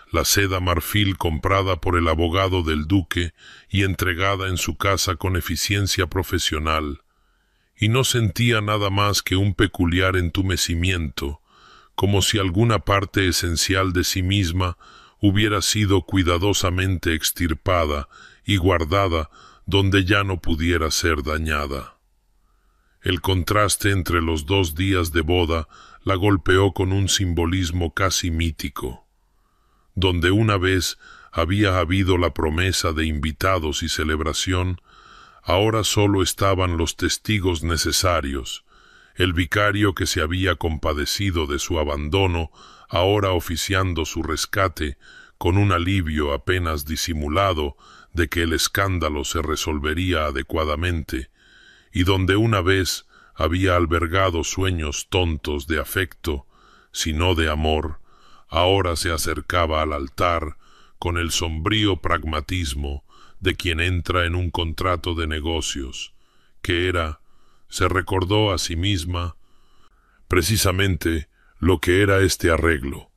La seda marfil comprada por el abogado del duque y entregada en su casa con eficiencia profesional, y no sentía nada más que un peculiar entumecimiento, como si alguna parte esencial de sí misma hubiera sido cuidadosamente extirpada y guardada donde ya no pudiera ser dañada. El contraste entre los 2 días de boda la golpeó con un simbolismo casi mítico. Donde una vez había habido la promesa de invitados y celebración, ahora solo estaban los testigos necesarios, el vicario que se había compadecido de su abandono, ahora oficiando su rescate, con un alivio apenas disimulado de que el escándalo se resolvería adecuadamente, y donde una vez había albergado sueños tontos de afecto, si no de amor, ahora se acercaba al altar con el sombrío pragmatismo de quien entra en un contrato de negocios, que era, se recordó a sí misma, precisamente lo que era este arreglo.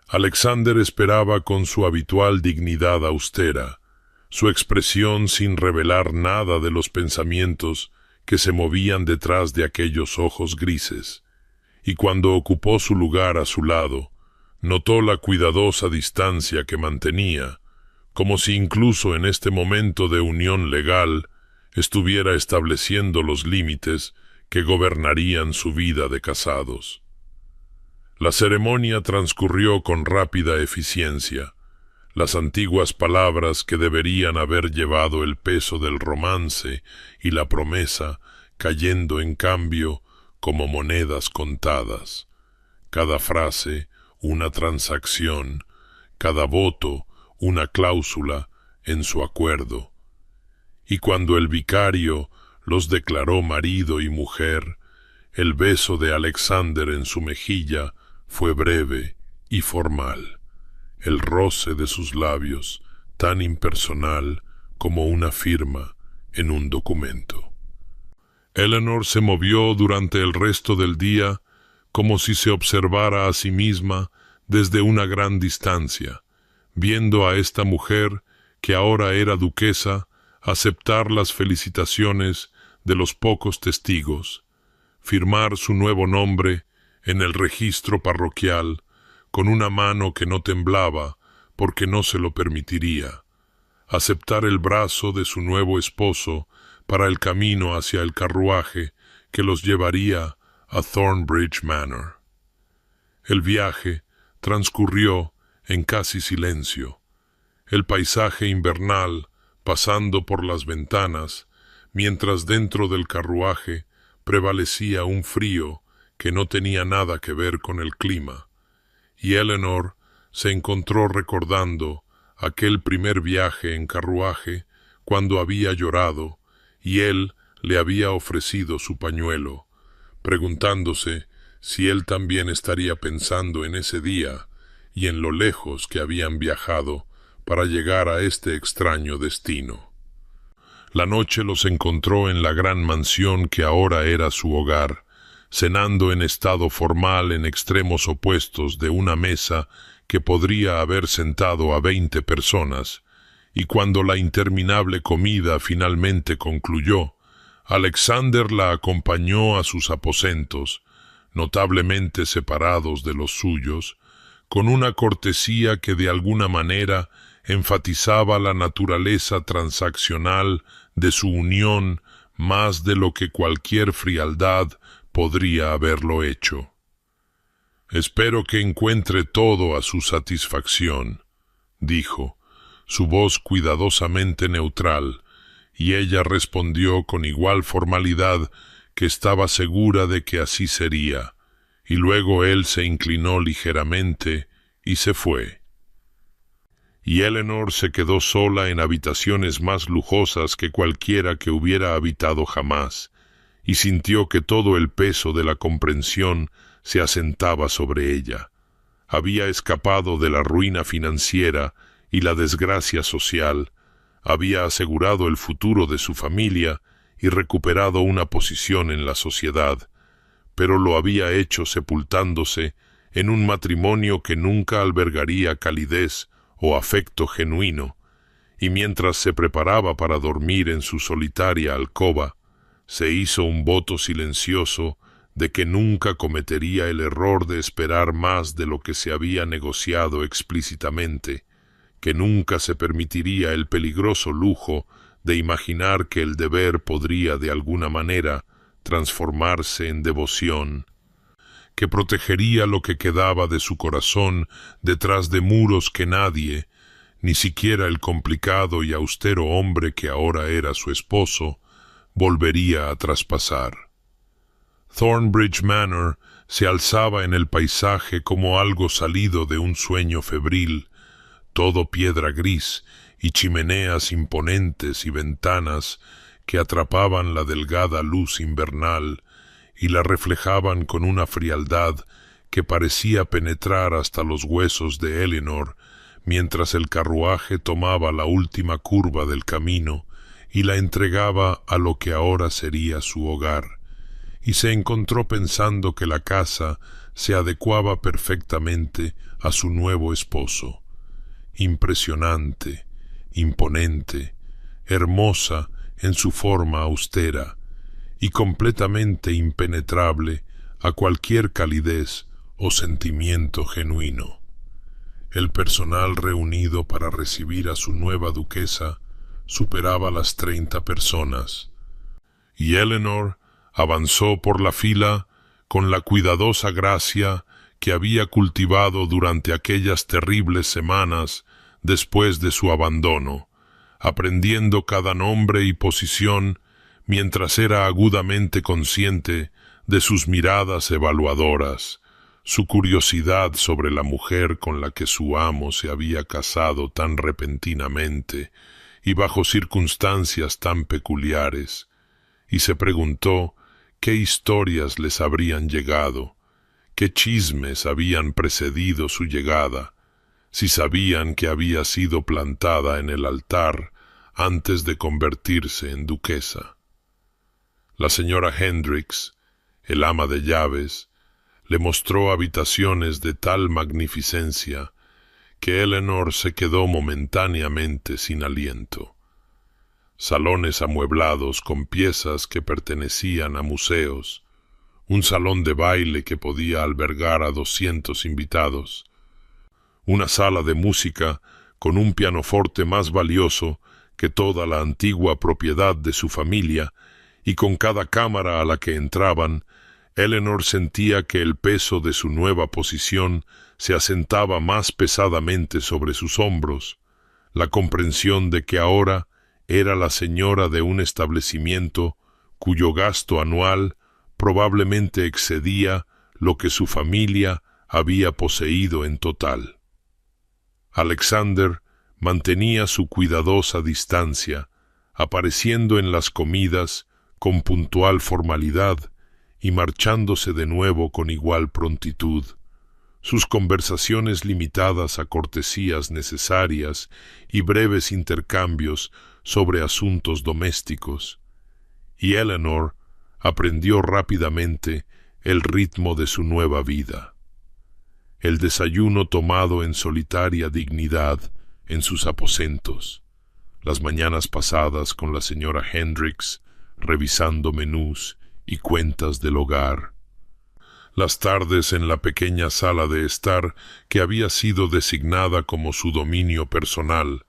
Alexander esperaba con su habitual dignidad austera, su expresión sin revelar nada de los pensamientos que se movían detrás de aquellos ojos grises, y cuando ocupó su lugar a su lado, notó la cuidadosa distancia que mantenía, como si incluso en este momento de unión legal estuviera estableciendo los límites que gobernarían su vida de casados. La ceremonia transcurrió con rápida eficiencia. Las antiguas palabras que deberían haber llevado el peso del romance y la promesa cayendo en cambio como monedas contadas. Cada frase una transacción, cada voto una cláusula en su acuerdo. Y cuando el vicario los declaró marido y mujer, el beso de Alexander en su mejilla fue breve y formal, el roce de sus labios tan impersonal como una firma en un documento. Eleanor se movió durante el resto del día como si se observara a sí misma desde una gran distancia, viendo a esta mujer, que ahora era duquesa, aceptar las felicitaciones de los pocos testigos, firmar su nuevo nombre en el registro parroquial con una mano que no temblaba porque no se lo permitiría, aceptar el brazo de su nuevo esposo para el camino hacia el carruaje que los llevaría a Thornbridge Manor. El viaje transcurrió en casi silencio. El paisaje invernal pasando por las ventanas, mientras dentro del carruaje prevalecía un frío que no tenía nada que ver con el clima, y Eleanor se encontró recordando aquel primer viaje en carruaje cuando había llorado y él le había ofrecido su pañuelo, preguntándose si él también estaría pensando en ese día y en lo lejos que habían viajado para llegar a este extraño destino. La noche los encontró en la gran mansión que ahora era su hogar, cenando en estado formal en extremos opuestos de una mesa que podría haber sentado a 20 personas, y cuando la interminable comida finalmente concluyó, Alexander la acompañó a sus aposentos, notablemente separados de los suyos, con una cortesía que de alguna manera enfatizaba la naturaleza transaccional de su unión más de lo que cualquier frialdad podría haberlo hecho. «Espero que encuentre todo a su satisfacción», dijo, su voz cuidadosamente neutral, y ella respondió con igual formalidad que estaba segura de que así sería, y luego él se inclinó ligeramente y se fue. Y Eleanor se quedó sola en habitaciones más lujosas que cualquiera que hubiera habitado jamás, y sintió que todo el peso de la comprensión se asentaba sobre ella. Había escapado de la ruina financiera y la desgracia social, había asegurado el futuro de su familia y recuperado una posición en la sociedad, pero lo había hecho sepultándose en un matrimonio que nunca albergaría calidez o afecto genuino, y mientras se preparaba para dormir en su solitaria alcoba, se hizo un voto silencioso de que nunca cometería el error de esperar más de lo que se había negociado explícitamente, que nunca se permitiría el peligroso lujo de imaginar que el deber podría de alguna manera transformarse en devoción, que protegería lo que quedaba de su corazón detrás de muros que nadie, ni siquiera el complicado y austero hombre que ahora era su esposo, volvería a traspasar. Thornbridge Manor se alzaba en el paisaje como algo salido de un sueño febril, todo piedra gris y chimeneas imponentes y ventanas que atrapaban la delgada luz invernal y la reflejaban con una frialdad que parecía penetrar hasta los huesos de Eleanor mientras el carruaje tomaba la última curva del camino y la entregaba a lo que ahora sería su hogar, y se encontró pensando que la casa se adecuaba perfectamente a su nuevo esposo. Impresionante, imponente, hermosa en su forma austera y completamente impenetrable a cualquier calidez o sentimiento genuino. El personal reunido para recibir a su nueva duquesa superaba las 30 personas, y Eleanor avanzó por la fila con la cuidadosa gracia que había cultivado durante aquellas terribles semanas después de su abandono, aprendiendo cada nombre y posición mientras era agudamente consciente de sus miradas evaluadoras, su curiosidad sobre la mujer con la que su amo se había casado tan repentinamente y bajo circunstancias tan peculiares, y se preguntó qué historias les habrían llegado, qué chismes habían precedido su llegada, si sabían que había sido plantada en el altar antes de convertirse en duquesa. La señora Hendricks, el ama de llaves, le mostró habitaciones de tal magnificencia que Eleanor se quedó momentáneamente sin aliento. Salones amueblados con piezas que pertenecían a museos, un salón de baile que podía albergar a 200 invitados, una sala de música con un pianoforte más valioso que toda la antigua propiedad de su familia, y con cada cámara a la que entraban, Eleanor sentía que el peso de su nueva posición se asentaba más pesadamente sobre sus hombros, la comprensión de que ahora era la señora de un establecimiento cuyo gasto anual probablemente excedía lo que su familia había poseído en total. Alexander mantenía su cuidadosa distancia, apareciendo en las comidas con puntual formalidad y marchándose de nuevo con igual prontitud, sus conversaciones limitadas a cortesías necesarias y breves intercambios sobre asuntos domésticos, y Eleanor aprendió rápidamente el ritmo de su nueva vida. El desayuno tomado en solitaria dignidad en sus aposentos, las mañanas pasadas con la señora Hendricks revisando menús y cuentas del hogar, las tardes en la pequeña sala de estar que había sido designada como su dominio personal,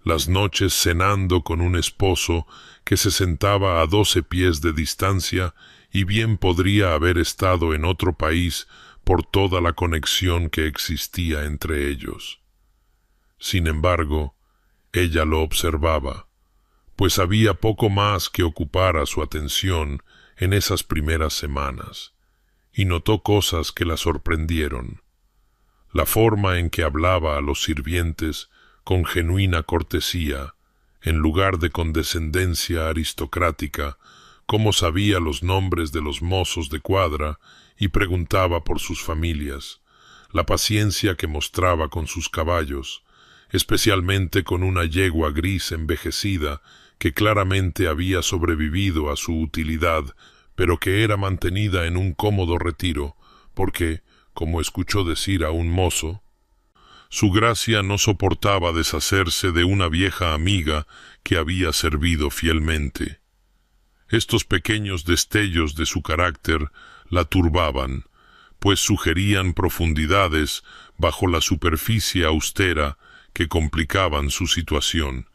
las noches cenando con un esposo que se sentaba a 12 pies de distancia y bien podría haber estado en otro país por toda la conexión que existía entre ellos. Sin embargo, ella lo observaba, pues había poco más que ocupara su atención en esas primeras semanas, y notó cosas que la sorprendieron. La forma en que hablaba a los sirvientes con genuina cortesía, en lugar de condescendencia aristocrática, cómo sabía los nombres de los mozos de cuadra y preguntaba por sus familias, la paciencia que mostraba con sus caballos, especialmente con una yegua gris envejecida que claramente había sobrevivido a su utilidad, pero que era mantenida en un cómodo retiro, porque, como escuchó decir a un mozo, su gracia no soportaba deshacerse de una vieja amiga que había servido fielmente. Estos pequeños destellos de su carácter la turbaban, pues sugerían profundidades bajo la superficie austera que complicaban su situación,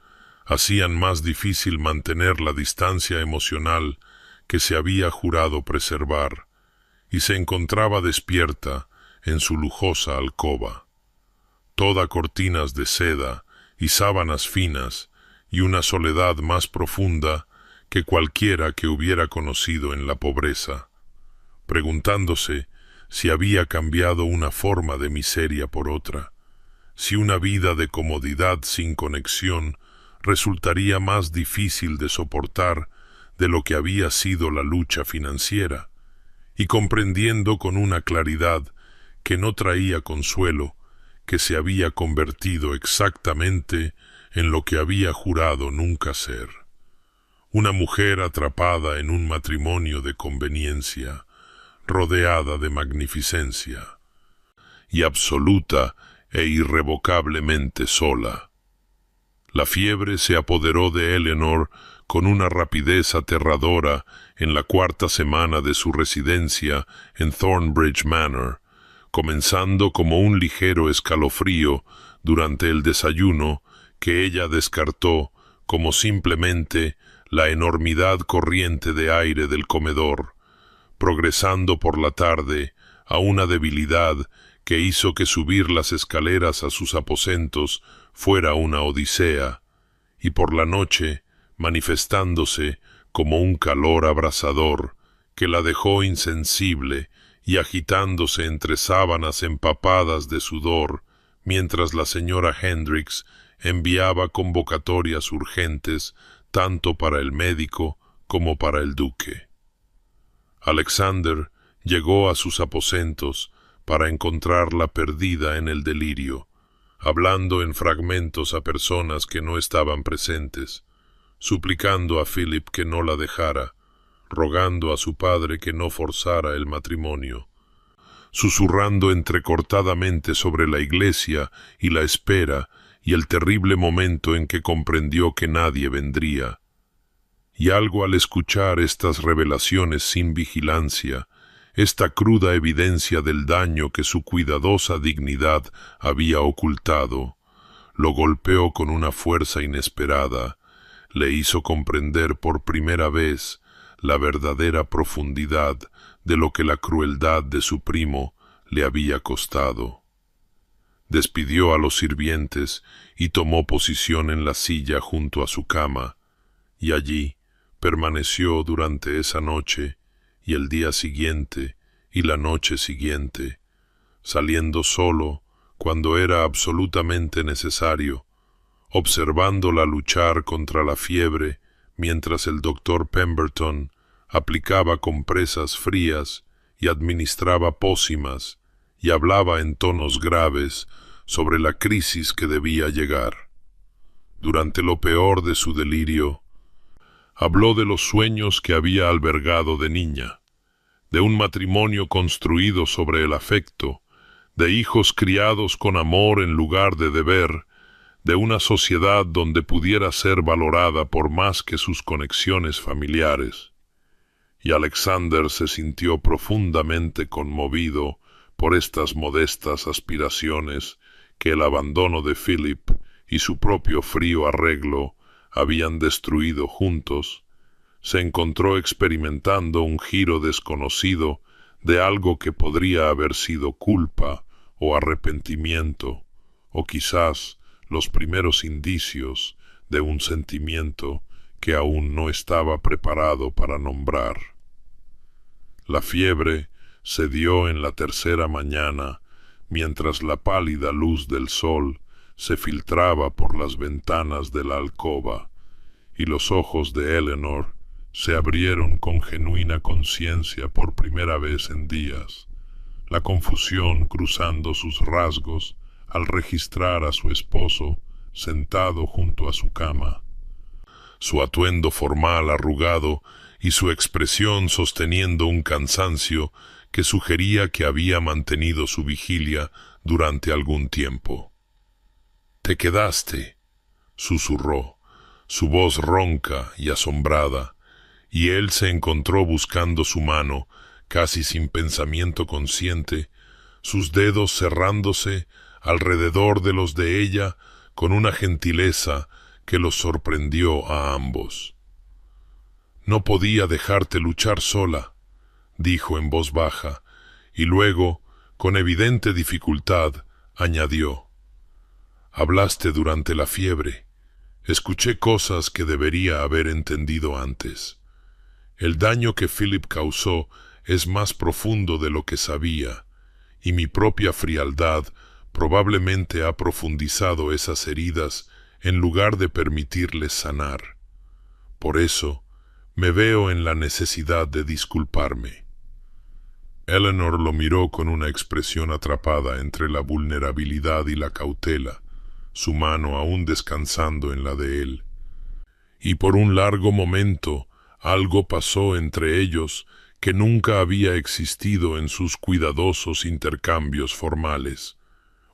hacían más difícil mantener la distancia emocional que se había jurado preservar, y se encontraba despierta en su lujosa alcoba, toda cortinas de seda y sábanas finas, y una soledad más profunda que cualquiera que hubiera conocido en la pobreza, preguntándose si había cambiado una forma de miseria por otra, si una vida de comodidad sin conexión resultaría más difícil de soportar de lo que había sido la lucha financiera, y comprendiendo con una claridad que no traía consuelo, que se había convertido exactamente en lo que había jurado nunca ser, una mujer atrapada en un matrimonio de conveniencia, rodeada de magnificencia, y absoluta e irrevocablemente sola. La fiebre se apoderó de Eleanor con una rapidez aterradora en la cuarta semana de su residencia en Thornbridge Manor, comenzando como un ligero escalofrío durante el desayuno que ella descartó como simplemente la enormidad corriente de aire del comedor, progresando por la tarde a una debilidad que hizo que subir las escaleras a sus aposentos fuera una odisea, y por la noche manifestándose como un calor abrasador que la dejó insensible y agitándose entre sábanas empapadas de sudor, mientras la señora Hendricks enviaba convocatorias urgentes tanto para el médico como para el duque. Alexander llegó a sus aposentos para encontrarla perdida en el delirio, hablando en fragmentos a personas que no estaban presentes, suplicando a Philip que no la dejara, rogando a su padre que no forzara el matrimonio, susurrando entrecortadamente sobre la iglesia y la espera y el terrible momento en que comprendió que nadie vendría. Y algo al escuchar estas revelaciones sin vigilancia, esta cruda evidencia del daño que su cuidadosa dignidad había ocultado, lo golpeó con una fuerza inesperada, le hizo comprender por primera vez la verdadera profundidad de lo que la crueldad de su primo le había costado. Despidió a los sirvientes y tomó posición en la silla junto a su cama, y allí permaneció durante esa noche y el día siguiente y la noche siguiente, saliendo solo cuando era absolutamente necesario, observándola luchar contra la fiebre mientras el doctor Pemberton aplicaba compresas frías y administraba pócimas y hablaba en tonos graves sobre la crisis que debía llegar. Durante lo peor de su delirio, habló de los sueños que había albergado de niña, de un matrimonio construido sobre el afecto, de hijos criados con amor en lugar de deber, de una sociedad donde pudiera ser valorada por más que sus conexiones familiares. Y Alexander se sintió profundamente conmovido por estas modestas aspiraciones que el abandono de Philip y su propio frío arreglo habían destruido juntos. Se encontró experimentando un giro desconocido de algo que podría haber sido culpa o arrepentimiento, o quizás los primeros indicios de un sentimiento que aún no estaba preparado para nombrar. La fiebre se dio en la tercera mañana, mientras la pálida luz del sol se filtraba por las ventanas de la alcoba, y los ojos de Eleanor se abrieron con genuina conciencia por primera vez en días, la confusión cruzando sus rasgos al registrar a su esposo sentado junto a su cama, su atuendo formal arrugado y su expresión sosteniendo un cansancio que sugería que había mantenido su vigilia durante algún tiempo. «¿Te quedaste?», susurró, su voz ronca y asombrada, y él se encontró buscando su mano, casi sin pensamiento consciente, sus dedos cerrándose alrededor de los de ella con una gentileza que los sorprendió a ambos. «No podía dejarte luchar sola», dijo en voz baja, y luego, con evidente dificultad, añadió: «Hablaste durante la fiebre. Escuché cosas que debería haber entendido antes. El daño que Philip causó es más profundo de lo que sabía, y mi propia frialdad probablemente ha profundizado esas heridas en lugar de permitirles sanar. Por eso, me veo en la necesidad de disculparme». Eleanor lo miró con una expresión atrapada entre la vulnerabilidad y la cautela, su mano aún descansando en la de él. Y por un largo momento algo pasó entre ellos que nunca había existido en sus cuidadosos intercambios formales.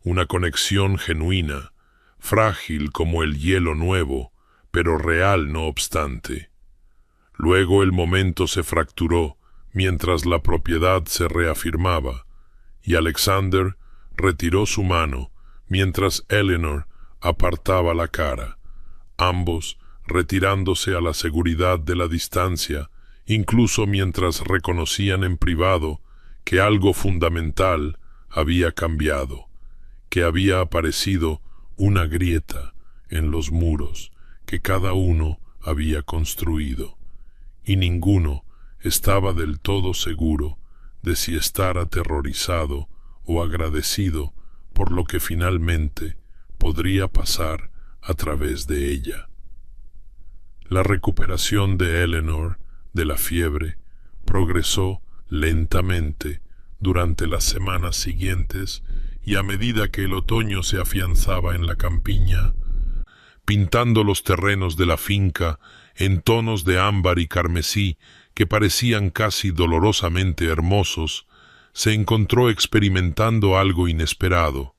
Una conexión genuina, frágil como el hielo nuevo, pero real no obstante. Luego el momento se fracturó mientras la propiedad se reafirmaba, y Alexander retiró su mano mientras Eleanor apartaba la cara, ambos retirándose a la seguridad de la distancia, incluso mientras reconocían en privado que algo fundamental había cambiado, que había aparecido una grieta en los muros que cada uno había construido, y ninguno estaba del todo seguro de si estar aterrorizado o agradecido por lo que finalmente podría pasar a través de ella. La recuperación de Eleanor de la fiebre progresó lentamente durante las semanas siguientes, y a medida que el otoño se afianzaba en la campiña, pintando los terrenos de la finca en tonos de ámbar y carmesí que parecían casi dolorosamente hermosos, se encontró experimentando algo inesperado,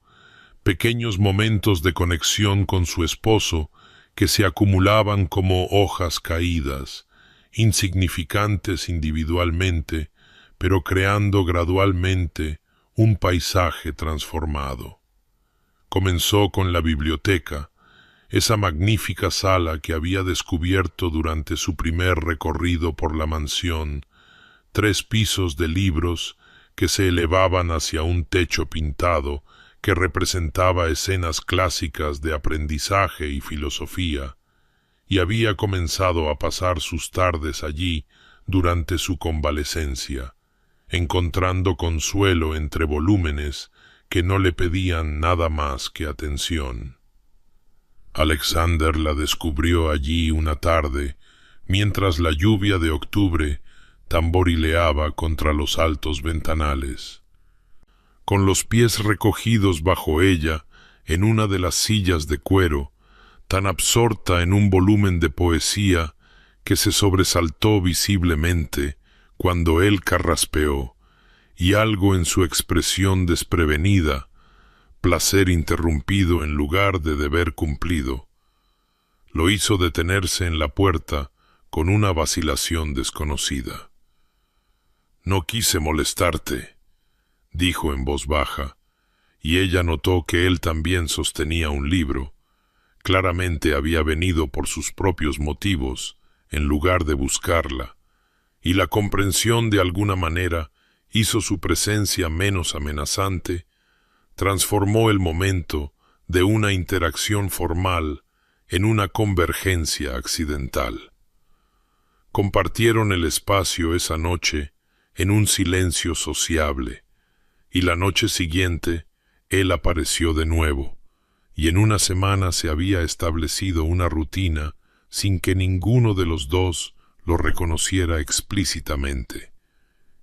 pequeños momentos de conexión con su esposo que se acumulaban como hojas caídas, insignificantes individualmente, pero creando gradualmente un paisaje transformado. Comenzó con la biblioteca, esa magnífica sala que había descubierto durante su primer recorrido por la mansión, 3 pisos de libros que se elevaban hacia un techo pintado que representaba escenas clásicas de aprendizaje y filosofía, y había comenzado a pasar sus tardes allí durante su convalecencia, encontrando consuelo entre volúmenes que no le pedían nada más que atención. Alexander la descubrió allí una tarde, mientras la lluvia de octubre tamborileaba contra los altos ventanales. Con los pies recogidos bajo ella, en una de las sillas de cuero, tan absorta en un volumen de poesía que se sobresaltó visiblemente cuando él carraspeó, y algo en su expresión desprevenida, placer interrumpido en lugar de deber cumplido, lo hizo detenerse en la puerta con una vacilación desconocida. «No quise molestarte», dijo en voz baja, y ella notó que él también sostenía un libro. Claramente había venido por sus propios motivos, en lugar de buscarla, y la comprensión de alguna manera hizo su presencia menos amenazante, transformó el momento de una interacción formal en una convergencia accidental. Compartieron el espacio esa noche en un silencio sociable, y la noche siguiente él apareció de nuevo, y en una semana se había establecido una rutina sin que ninguno de los dos lo reconociera explícitamente.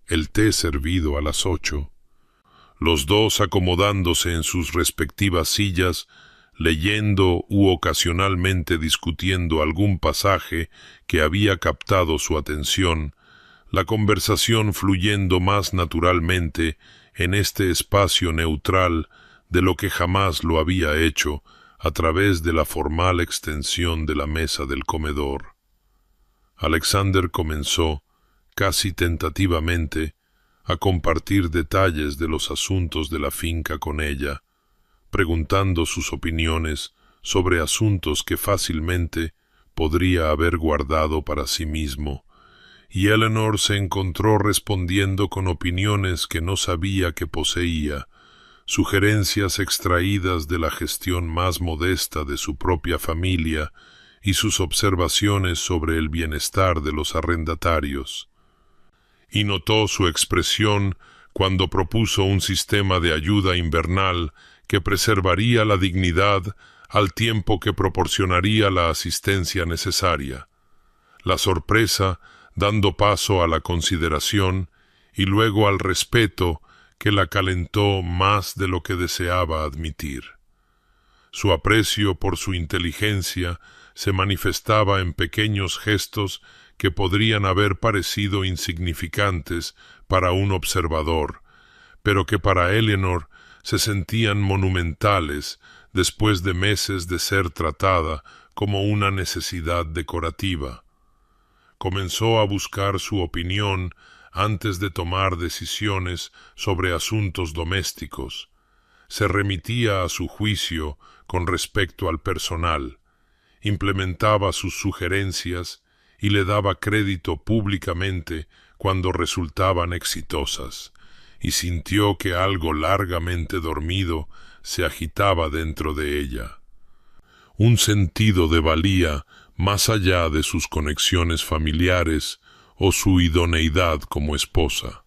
El té servido a las 8, los dos acomodándose en sus respectivas sillas, leyendo u ocasionalmente discutiendo algún pasaje que había captado su atención, la conversación fluyendo más naturalmente en este espacio neutral de lo que jamás lo había hecho a través de la formal extensión de la mesa del comedor. Alexander comenzó, casi tentativamente, a compartir detalles de los asuntos de la finca con ella, preguntando sus opiniones sobre asuntos que fácilmente podría haber guardado para sí mismo, y Eleanor se encontró respondiendo con opiniones que no sabía que poseía, sugerencias extraídas de la gestión más modesta de su propia familia y sus observaciones sobre el bienestar de los arrendatarios. Y notó su expresión cuando propuso un sistema de ayuda invernal que preservaría la dignidad al tiempo que proporcionaría la asistencia necesaria. La sorpresa dando paso a la consideración y luego al respeto que la calentó más de lo que deseaba admitir. Su aprecio por su inteligencia se manifestaba en pequeños gestos que podrían haber parecido insignificantes para un observador, pero que para Eleanor se sentían monumentales después de meses de ser tratada como una necesidad decorativa. Comenzó a buscar su opinión antes de tomar decisiones sobre asuntos domésticos. Se remitía a su juicio con respecto al personal, implementaba sus sugerencias y le daba crédito públicamente cuando resultaban exitosas, y sintió que algo largamente dormido se agitaba dentro de ella. Un sentido de valía más allá de sus conexiones familiares o su idoneidad como esposa.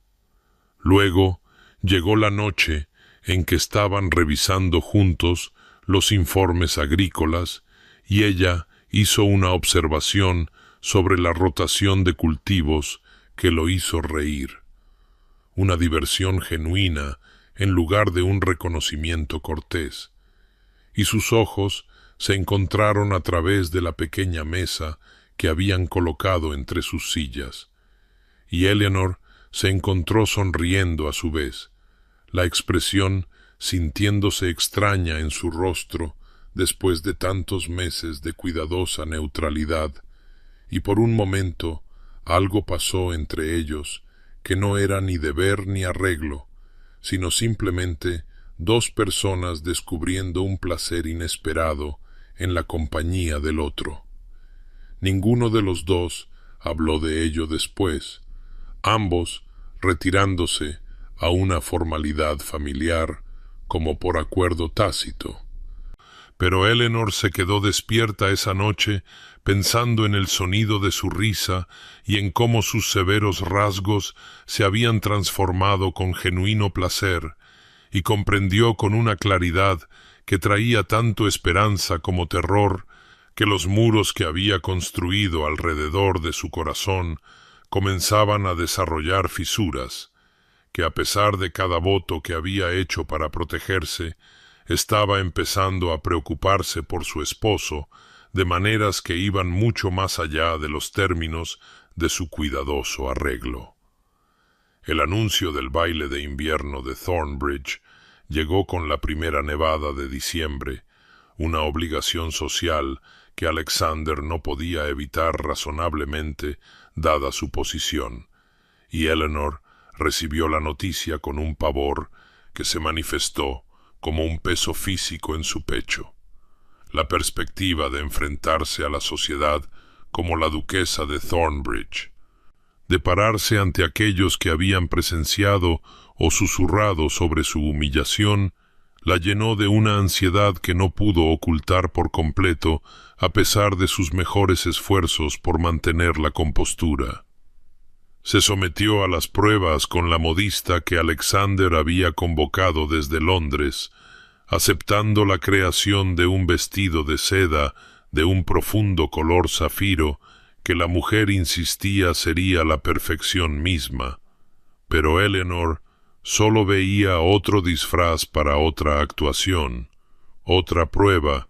Luego llegó la noche en que estaban revisando juntos los informes agrícolas y ella hizo una observación sobre la rotación de cultivos que lo hizo reír. Una diversión genuina en lugar de un reconocimiento cortés. Y sus ojos se encontraron a través de la pequeña mesa que habían colocado entre sus sillas. Y Eleanor se encontró sonriendo a su vez, la expresión sintiéndose extraña en su rostro después de tantos meses de cuidadosa neutralidad, y por un momento algo pasó entre ellos que no era ni deber ni arreglo, sino simplemente dos personas descubriendo un placer inesperado en la compañía del otro. Ninguno de los dos habló de ello después, ambos retirándose a una formalidad familiar como por acuerdo tácito. Pero Eleanor se quedó despierta esa noche pensando en el sonido de su risa y en cómo sus severos rasgos se habían transformado con genuino placer, y comprendió con una claridad que traía tanto esperanza como terror que los muros que había construido alrededor de su corazón comenzaban a desarrollar fisuras, que a pesar de cada voto que había hecho para protegerse, estaba empezando a preocuparse por su esposo de maneras que iban mucho más allá de los términos de su cuidadoso arreglo. El anuncio del baile de invierno de Thornbridge llegó con la primera nevada de diciembre, una obligación social que Alexander no podía evitar razonablemente dada su posición, y Eleanor recibió la noticia con un pavor que se manifestó como un peso físico en su pecho. La perspectiva de enfrentarse a la sociedad como la duquesa de Thornbridge, de pararse ante aquellos que habían presenciado o susurrado sobre su humillación, la llenó de una ansiedad que no pudo ocultar por completo a pesar de sus mejores esfuerzos por mantener la compostura. Se sometió a las pruebas con la modista que Alexander había convocado desde Londres, aceptando la creación de un vestido de seda de un profundo color zafiro que la mujer insistía sería la perfección misma, pero Eleanor solo veía otro disfraz para otra actuación, otra prueba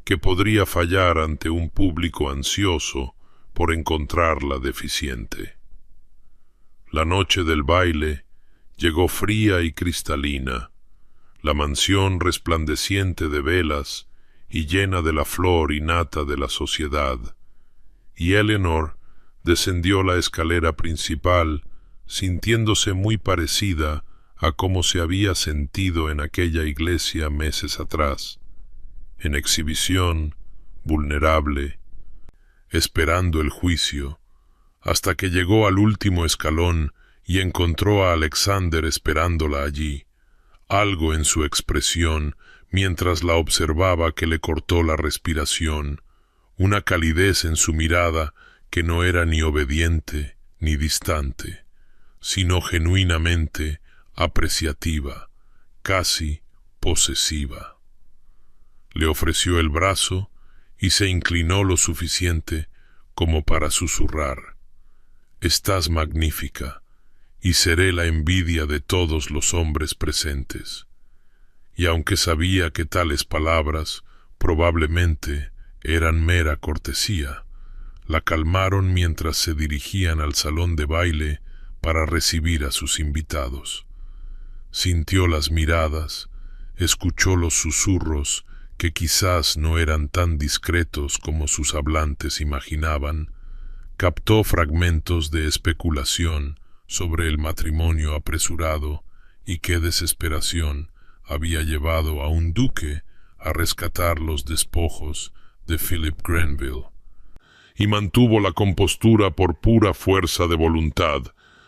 que podría fallar ante un público ansioso por encontrarla deficiente. La noche del baile llegó fría y cristalina, la mansión resplandeciente de velas y llena de la flor y nata de la sociedad, y Eleanor descendió la escalera principal sintiéndose muy parecida a cómo se había sentido en aquella iglesia meses atrás, en exhibición, vulnerable, esperando el juicio, hasta que llegó al último escalón y encontró a Alexander esperándola allí, algo en su expresión mientras la observaba que le cortó la respiración, una calidez en su mirada que no era ni obediente ni distante, sino genuinamente apreciativa, casi posesiva. Le ofreció el brazo y se inclinó lo suficiente como para susurrar: «Estás magnífica, y seré la envidia de todos los hombres presentes». Y aunque sabía que tales palabras probablemente eran mera cortesía, la calmaron mientras se dirigían al salón de baile para recibir a sus invitados. Sintió las miradas, escuchó los susurros que quizás no eran tan discretos como sus hablantes imaginaban, captó fragmentos de especulación sobre el matrimonio apresurado y qué desesperación había llevado a un duque a rescatar los despojos de Philip Grenville. Y mantuvo la compostura por pura fuerza de voluntad,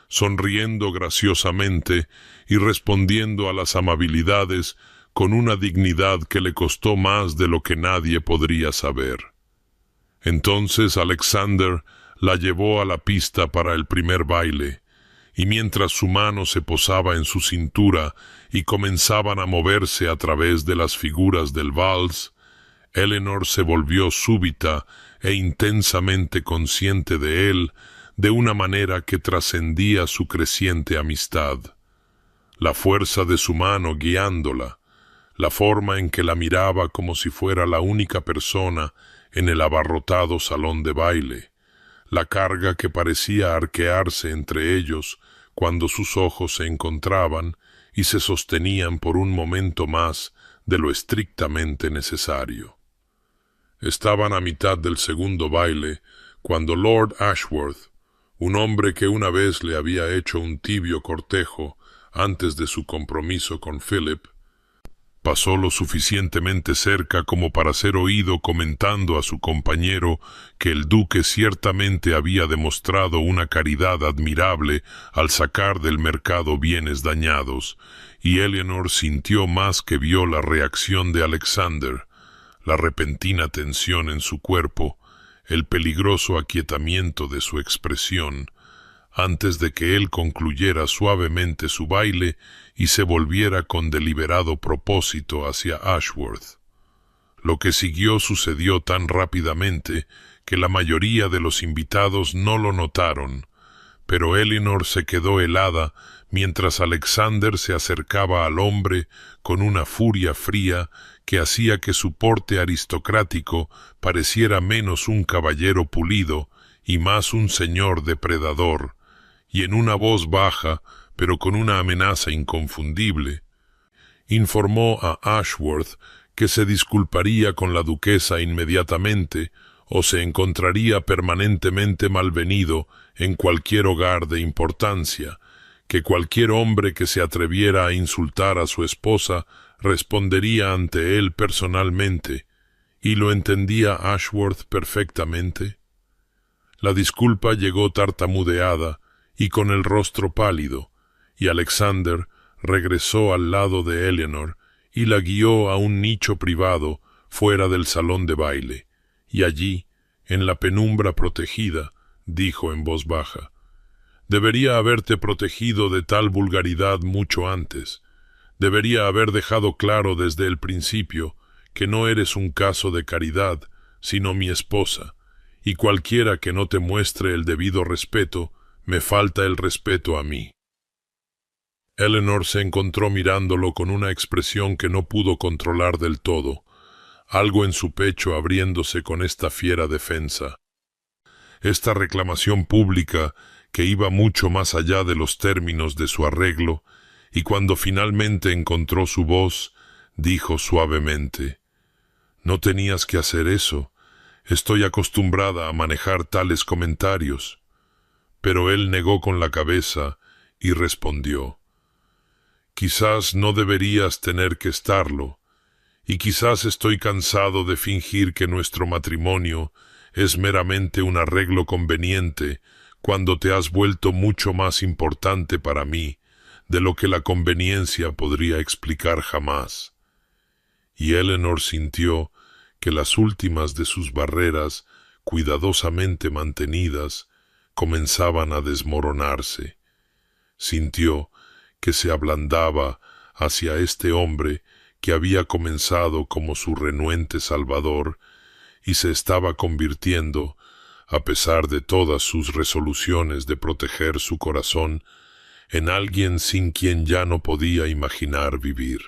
sonriendo graciosamente y respondiendo a las amabilidades con una dignidad que le costó más de lo que nadie podría saber. Entonces Alexander la llevó a la pista para el primer baile, y mientras su mano se posaba en su cintura y comenzaban a moverse a través de las figuras del vals, Eleanor se volvió súbita e intensamente consciente de él de una manera que trascendía su creciente amistad. La fuerza de su mano guiándola, la forma en que la miraba como si fuera la única persona en el abarrotado salón de baile, la carga que parecía arquearse entre ellos cuando sus ojos se encontraban y se sostenían por un momento más de lo estrictamente necesario. Estaban a mitad del segundo baile cuando Lord Ashworth, un hombre que una vez le había hecho un tibio cortejo antes de su compromiso con Philip, pasó lo suficientemente cerca como para ser oído comentando a su compañero que el duque ciertamente había demostrado una caridad admirable al sacar del mercado bienes dañados, y Eleanor sintió más que vio la reacción de Alexander, la repentina tensión en su cuerpo, el peligroso aquietamiento de su expresión, antes de que él concluyera suavemente su baile y se volviera con deliberado propósito hacia Ashworth. Lo que siguió sucedió tan rápidamente que la mayoría de los invitados no lo notaron, pero Eleanor se quedó helada mientras Alexander se acercaba al hombre con una furia fría que hacía que su porte aristocrático pareciera menos un caballero pulido y más un señor depredador, y en una voz baja, pero con una amenaza inconfundible, informó a Ashworth que se disculparía con la duquesa inmediatamente o se encontraría permanentemente malvenido en cualquier hogar de importancia, que cualquier hombre que se atreviera a insultar a su esposa respondería ante él personalmente, y lo entendía Ashworth perfectamente. La disculpa llegó tartamudeada y con el rostro pálido, y Alexander regresó al lado de Eleanor y la guió a un nicho privado fuera del salón de baile, y allí, en la penumbra protegida, dijo en voz baja: «Debería haberte protegido de tal vulgaridad mucho antes. Debería haber dejado claro desde el principio que no eres un caso de caridad, sino mi esposa, y cualquiera que no te muestre el debido respeto, me falta el respeto a mí». Eleanor se encontró mirándolo con una expresión que no pudo controlar del todo, algo en su pecho abriéndose con esta fiera defensa. Esta reclamación pública que iba mucho más allá de los términos de su arreglo, y cuando finalmente encontró su voz, dijo suavemente: «No tenías que hacer eso. Estoy acostumbrada a manejar tales comentarios». Pero él negó con la cabeza y respondió: «Quizás no deberías tener que estarlo, y quizás estoy cansado de fingir que nuestro matrimonio es meramente un arreglo conveniente cuando te has vuelto mucho más importante para mí de lo que la conveniencia podría explicar jamás». Y Eleanor sintió que las últimas de sus barreras, cuidadosamente mantenidas, comenzaban a desmoronarse. Sintió que se ablandaba hacia este hombre que había comenzado como su renuente salvador y se estaba convirtiendo, a pesar de todas sus resoluciones de proteger su corazón, en alguien sin quien ya no podía imaginar vivir.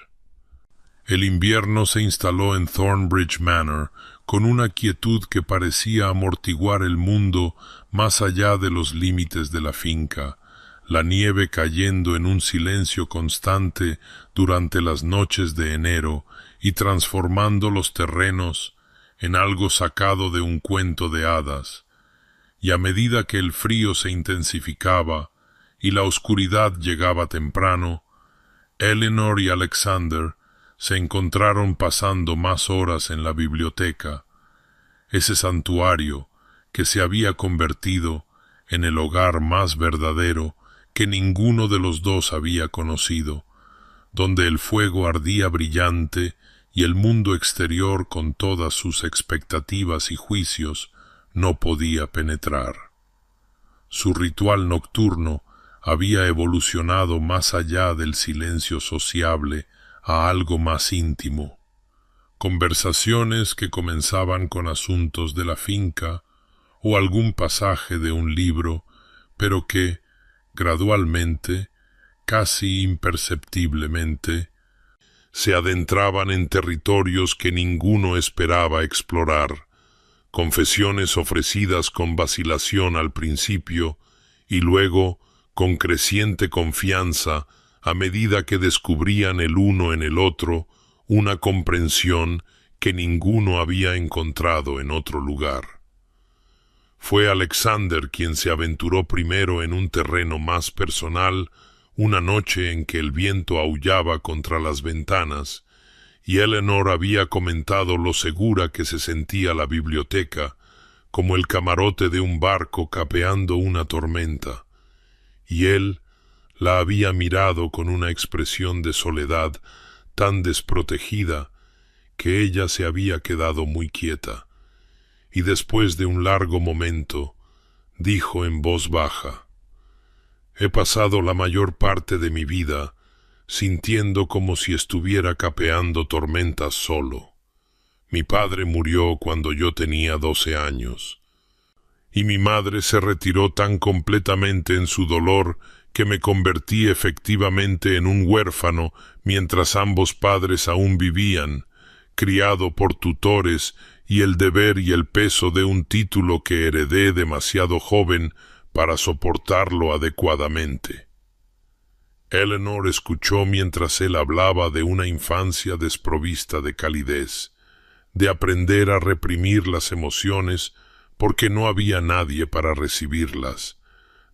El invierno se instaló en Thornbridge Manor con una quietud que parecía amortiguar el mundo más allá de los límites de la finca, la nieve cayendo en un silencio constante durante las noches de enero y transformando los terrenos en algo sacado de un cuento de hadas. Y a medida que el frío se intensificaba y la oscuridad llegaba temprano, Eleanor y Alexander se encontraron pasando más horas en la biblioteca, ese santuario que se había convertido en el hogar más verdadero que ninguno de los dos había conocido, donde el fuego ardía brillante y el mundo exterior con todas sus expectativas y juicios no podía penetrar. Su ritual nocturno había evolucionado más allá del silencio sociable a algo más íntimo. Conversaciones que comenzaban con asuntos de la finca o algún pasaje de un libro, pero que, gradualmente, casi imperceptiblemente, se adentraban en territorios que ninguno esperaba explorar, confesiones ofrecidas con vacilación al principio y luego con creciente confianza a medida que descubrían el uno en el otro una comprensión que ninguno había encontrado en otro lugar. Fue Alexander quien se aventuró primero en un terreno más personal una noche en que el viento aullaba contra las ventanas, y Eleanor había comentado lo segura que se sentía la biblioteca, como el camarote de un barco capeando una tormenta, y él la había mirado con una expresión de soledad tan desprotegida que ella se había quedado muy quieta, y después de un largo momento dijo en voz baja: «He pasado la mayor parte de mi vida sintiendo como si estuviera capeando tormentas solo. Mi padre murió cuando yo tenía 12 años, y mi madre se retiró tan completamente en su dolor que me convertí efectivamente en un huérfano mientras ambos padres aún vivían, criado por tutores y el deber y el peso de un título que heredé demasiado joven para soportarlo adecuadamente». Eleanor escuchó mientras él hablaba de una infancia desprovista de calidez, de aprender a reprimir las emociones porque no había nadie para recibirlas,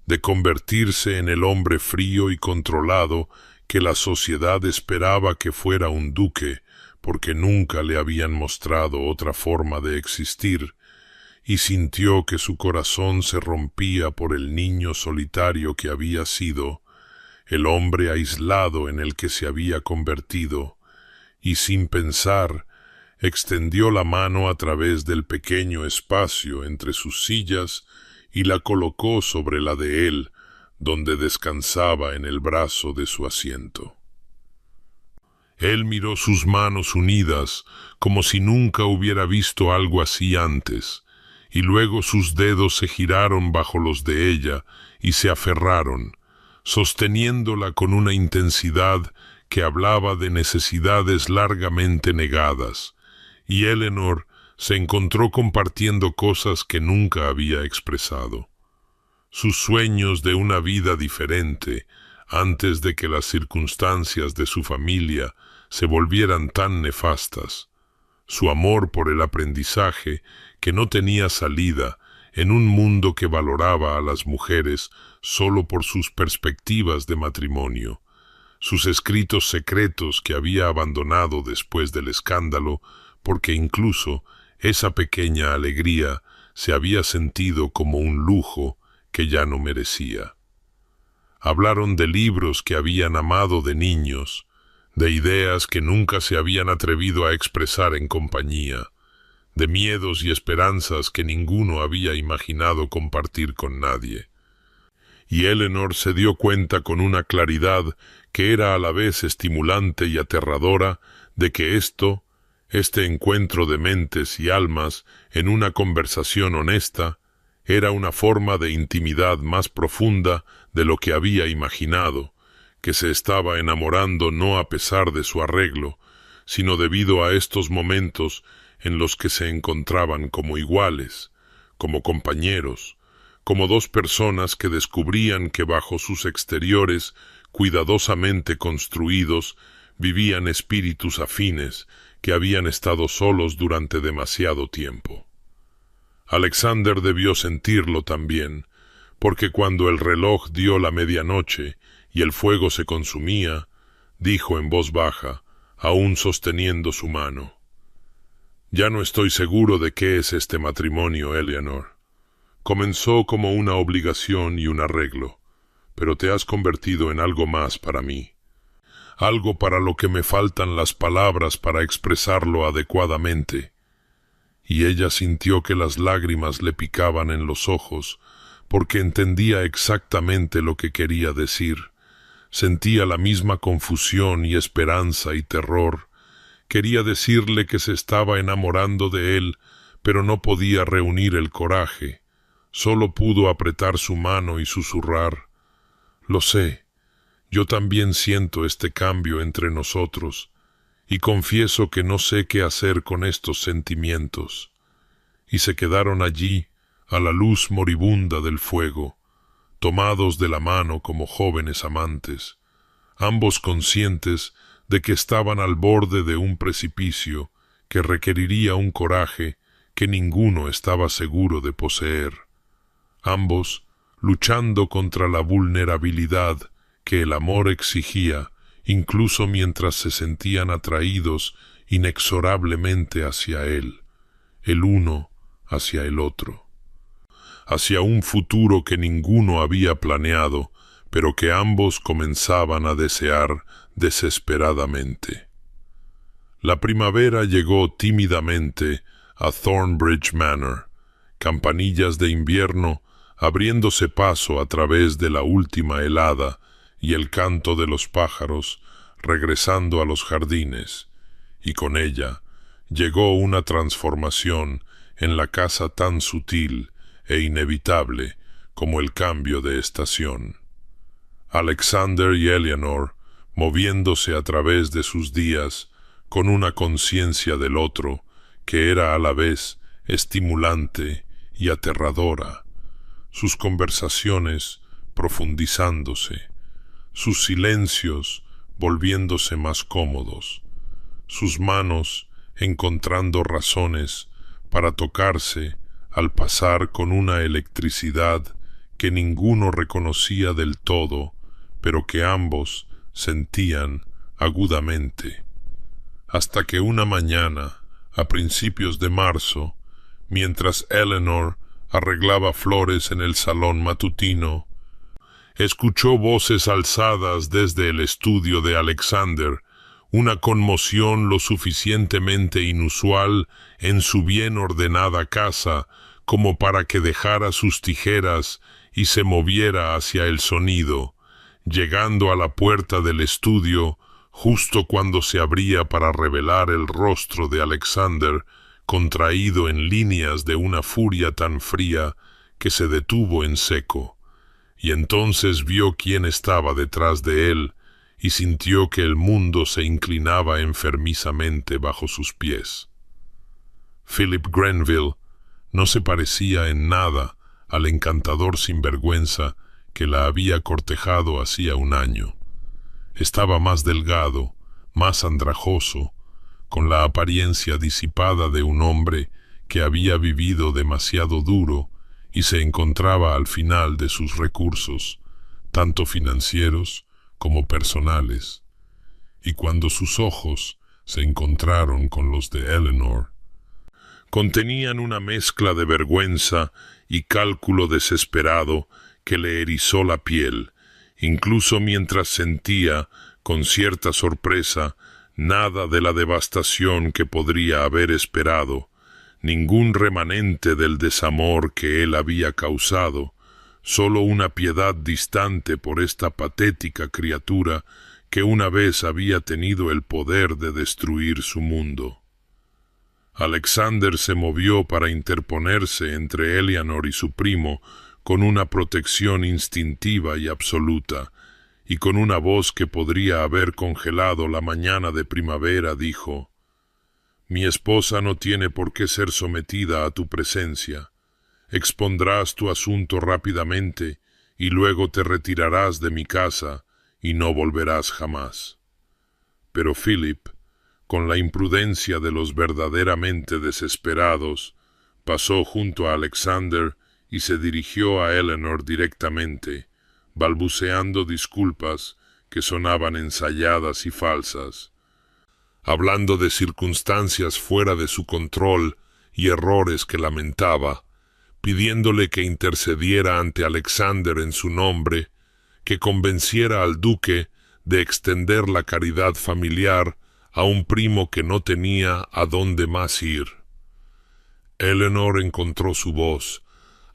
de convertirse en el hombre frío y controlado que la sociedad esperaba que fuera un duque, porque nunca le habían mostrado otra forma de existir, y sintió que su corazón se rompía por el niño solitario que había sido, el hombre aislado en el que se había convertido, y sin pensar, extendió la mano a través del pequeño espacio entre sus sillas y la colocó sobre la de él, donde descansaba en el brazo de su asiento. Él miró sus manos unidas como si nunca hubiera visto algo así antes, y luego sus dedos se giraron bajo los de ella y se aferraron, sosteniéndola con una intensidad que hablaba de necesidades largamente negadas, y Eleanor se encontró compartiendo cosas que nunca había expresado. Sus sueños de una vida diferente, antes de que las circunstancias de su familia se volvieran tan nefastas, su amor por el aprendizaje que no tenía salida en un mundo que valoraba a las mujeres solo por sus perspectivas de matrimonio, sus escritos secretos que había abandonado después del escándalo, porque incluso esa pequeña alegría se había sentido como un lujo que ya no merecía. Hablaron de libros que habían amado de niños, de ideas que nunca se habían atrevido a expresar en compañía, de miedos y esperanzas que ninguno había imaginado compartir con nadie. Y Eleanor se dio cuenta con una claridad que era a la vez estimulante y aterradora de que este encuentro de mentes y almas en una conversación honesta, era una forma de intimidad más profunda de lo que había imaginado, que se estaba enamorando no a pesar de su arreglo, sino debido a estos momentos en los que se encontraban como iguales, como compañeros, como dos personas que descubrían que bajo sus exteriores, cuidadosamente construidos, vivían espíritus afines que habían estado solos durante demasiado tiempo. Alexander debió sentirlo también, porque cuando el reloj dio la medianoche y el fuego se consumía, dijo en voz baja, aún sosteniendo su mano: «Ya no estoy seguro de qué es este matrimonio, Eleanor. Comenzó como una obligación y un arreglo, pero te has convertido en algo más para mí, algo para lo que me faltan las palabras para expresarlo adecuadamente». Y ella sintió que las lágrimas le picaban en los ojos, porque entendía exactamente lo que quería decir. Sentía la misma confusión y esperanza y terror. Quería decirle que se estaba enamorando de él, pero no podía reunir el coraje. Solo pudo apretar su mano y susurrar: «Lo sé, yo también siento este cambio entre nosotros, y confieso que no sé qué hacer con estos sentimientos». Y se quedaron allí, a la luz moribunda del fuego, tomados de la mano como jóvenes amantes, ambos conscientes de que estaban al borde de un precipicio que requeriría un coraje que ninguno estaba seguro de poseer, ambos luchando contra la vulnerabilidad que el amor exigía, incluso mientras se sentían atraídos inexorablemente hacia él, el uno hacia el otro, hacia un futuro que ninguno había planeado, pero que ambos comenzaban a desear desesperadamente. La primavera llegó tímidamente a Thornbridge Manor, campanillas de invierno abriéndose paso a través de la última helada y el canto de los pájaros regresando a los jardines, y con ella llegó una transformación en la casa tan sutil e inevitable como el cambio de estación. Alexander y Eleanor, moviéndose a través de sus días con una conciencia del otro que era a la vez estimulante y aterradora, sus conversaciones profundizándose, sus silencios volviéndose más cómodos, sus manos encontrando razones para tocarse al pasar con una electricidad que ninguno reconocía del todo, pero que ambos sentían agudamente, hasta que una mañana, a principios de marzo, mientras Eleanor arreglaba flores en el salón matutino, escuchó voces alzadas desde el estudio de Alexander, una conmoción lo suficientemente inusual en su bien ordenada casa como para que dejara sus tijeras y se moviera hacia el sonido, llegando a la puerta del estudio justo cuando se abría para revelar el rostro de Alexander, contraído en líneas de una furia tan fría que se detuvo en seco, y entonces vio quién estaba detrás de él y sintió que el mundo se inclinaba enfermizamente bajo sus pies. Philip Grenville no se parecía en nada al encantador sinvergüenza que la había cortejado hacía un año. Estaba más delgado, más andrajoso, con la apariencia disipada de un hombre que había vivido demasiado duro y se encontraba al final de sus recursos, tanto financieros como personales. Y cuando sus ojos se encontraron con los de Eleanor, contenían una mezcla de vergüenza y cálculo desesperado que le erizó la piel, incluso mientras sentía, con cierta sorpresa, nada de la devastación que podría haber esperado, ningún remanente del desamor que él había causado, solo una piedad distante por esta patética criatura que una vez había tenido el poder de destruir su mundo. Alexander se movió para interponerse entre Eleanor y su primo con una protección instintiva y absoluta, y con una voz que podría haber congelado la mañana de primavera dijo: «Mi esposa no tiene por qué ser sometida a tu presencia. Expondrás tu asunto rápidamente y luego te retirarás de mi casa y no volverás jamás». Pero Philip, con la imprudencia de los verdaderamente desesperados, pasó junto a Alexander y se dirigió a Eleanor directamente, balbuceando disculpas que sonaban ensayadas y falsas, hablando de circunstancias fuera de su control y errores que lamentaba, pidiéndole que intercediera ante Alexander en su nombre, que convenciera al duque de extender la caridad familiar a un primo que no tenía a dónde más ir. Eleanor encontró su voz,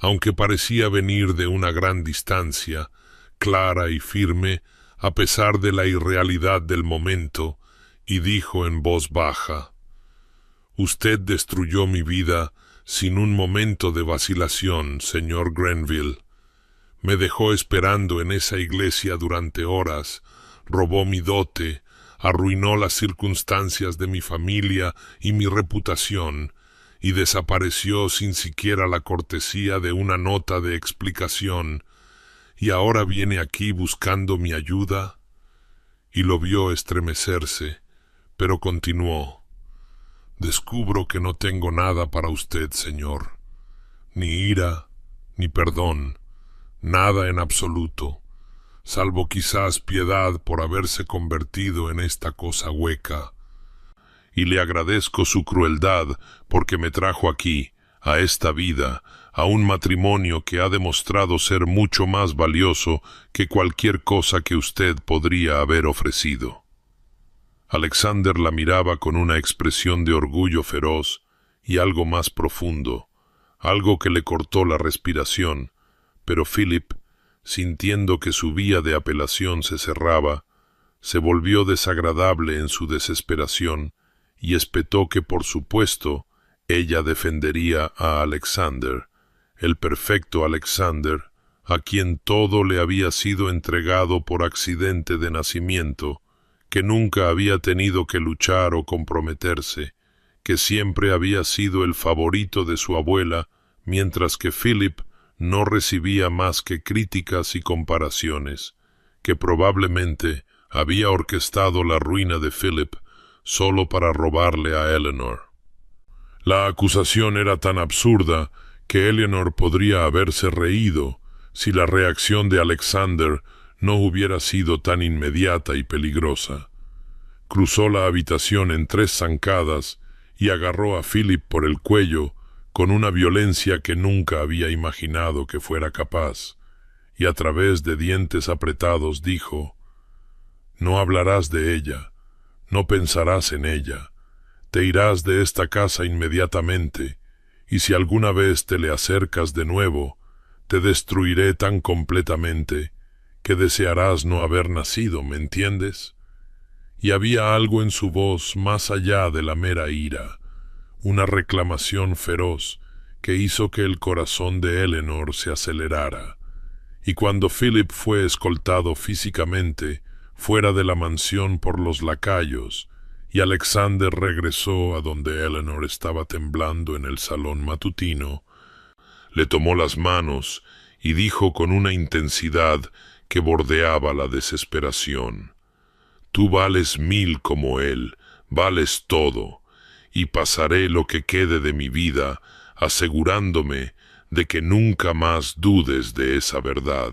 aunque parecía venir de una gran distancia, clara y firme, a pesar de la irrealidad del momento, y dijo en voz baja: «Usted destruyó mi vida sin un momento de vacilación, señor Grenville. Me dejó esperando en esa iglesia durante horas, robó mi dote, arruinó las circunstancias de mi familia y mi reputación, y desapareció sin siquiera la cortesía de una nota de explicación, y ahora viene aquí buscando mi ayuda». Y lo vio estremecerse, pero continuó: «Descubro que no tengo nada para usted, señor, ni ira, ni perdón, nada en absoluto, salvo quizás piedad por haberse convertido en esta cosa hueca. Y le agradezco su crueldad porque me trajo aquí, a esta vida, a un matrimonio que ha demostrado ser mucho más valioso que cualquier cosa que usted podría haber ofrecido». Alexander la miraba con una expresión de orgullo feroz y algo más profundo, algo que le cortó la respiración, pero Philip, sintiendo que su vía de apelación se cerraba, se volvió desagradable en su desesperación y espetó que, por supuesto, ella defendería a Alexander, el perfecto Alexander, a quien todo le había sido entregado por accidente de nacimiento, que nunca había tenido que luchar o comprometerse, que siempre había sido el favorito de su abuela, mientras que Philip no recibía más que críticas y comparaciones, que probablemente había orquestado la ruina de Philip solo para robarle a Eleanor. La acusación era tan absurda que Eleanor podría haberse reído si la reacción de Alexander no hubiera sido tan inmediata y peligrosa. Cruzó la habitación en 3 zancadas y agarró a Philip por el cuello con una violencia que nunca había imaginado que fuera capaz, y a través de dientes apretados dijo: «No hablarás de ella, No pensarás en ella. Te irás de esta casa inmediatamente, y si alguna vez te le acercas de nuevo, te destruiré tan completamente que desearás no haber nacido, ¿me entiendes? Y había algo en su voz más allá de la mera ira, una reclamación feroz que hizo que el corazón de Eleanor se acelerara. Y cuando Philip fue escoltado físicamente fuera de la mansión por los lacayos, y Alexander regresó a donde Eleanor estaba temblando en el salón matutino, le tomó las manos y dijo con una intensidad que bordeaba la desesperación: «Tú vales 1000 como él, vales todo, y pasaré lo que quede de mi vida asegurándome de que nunca más dudes de esa verdad».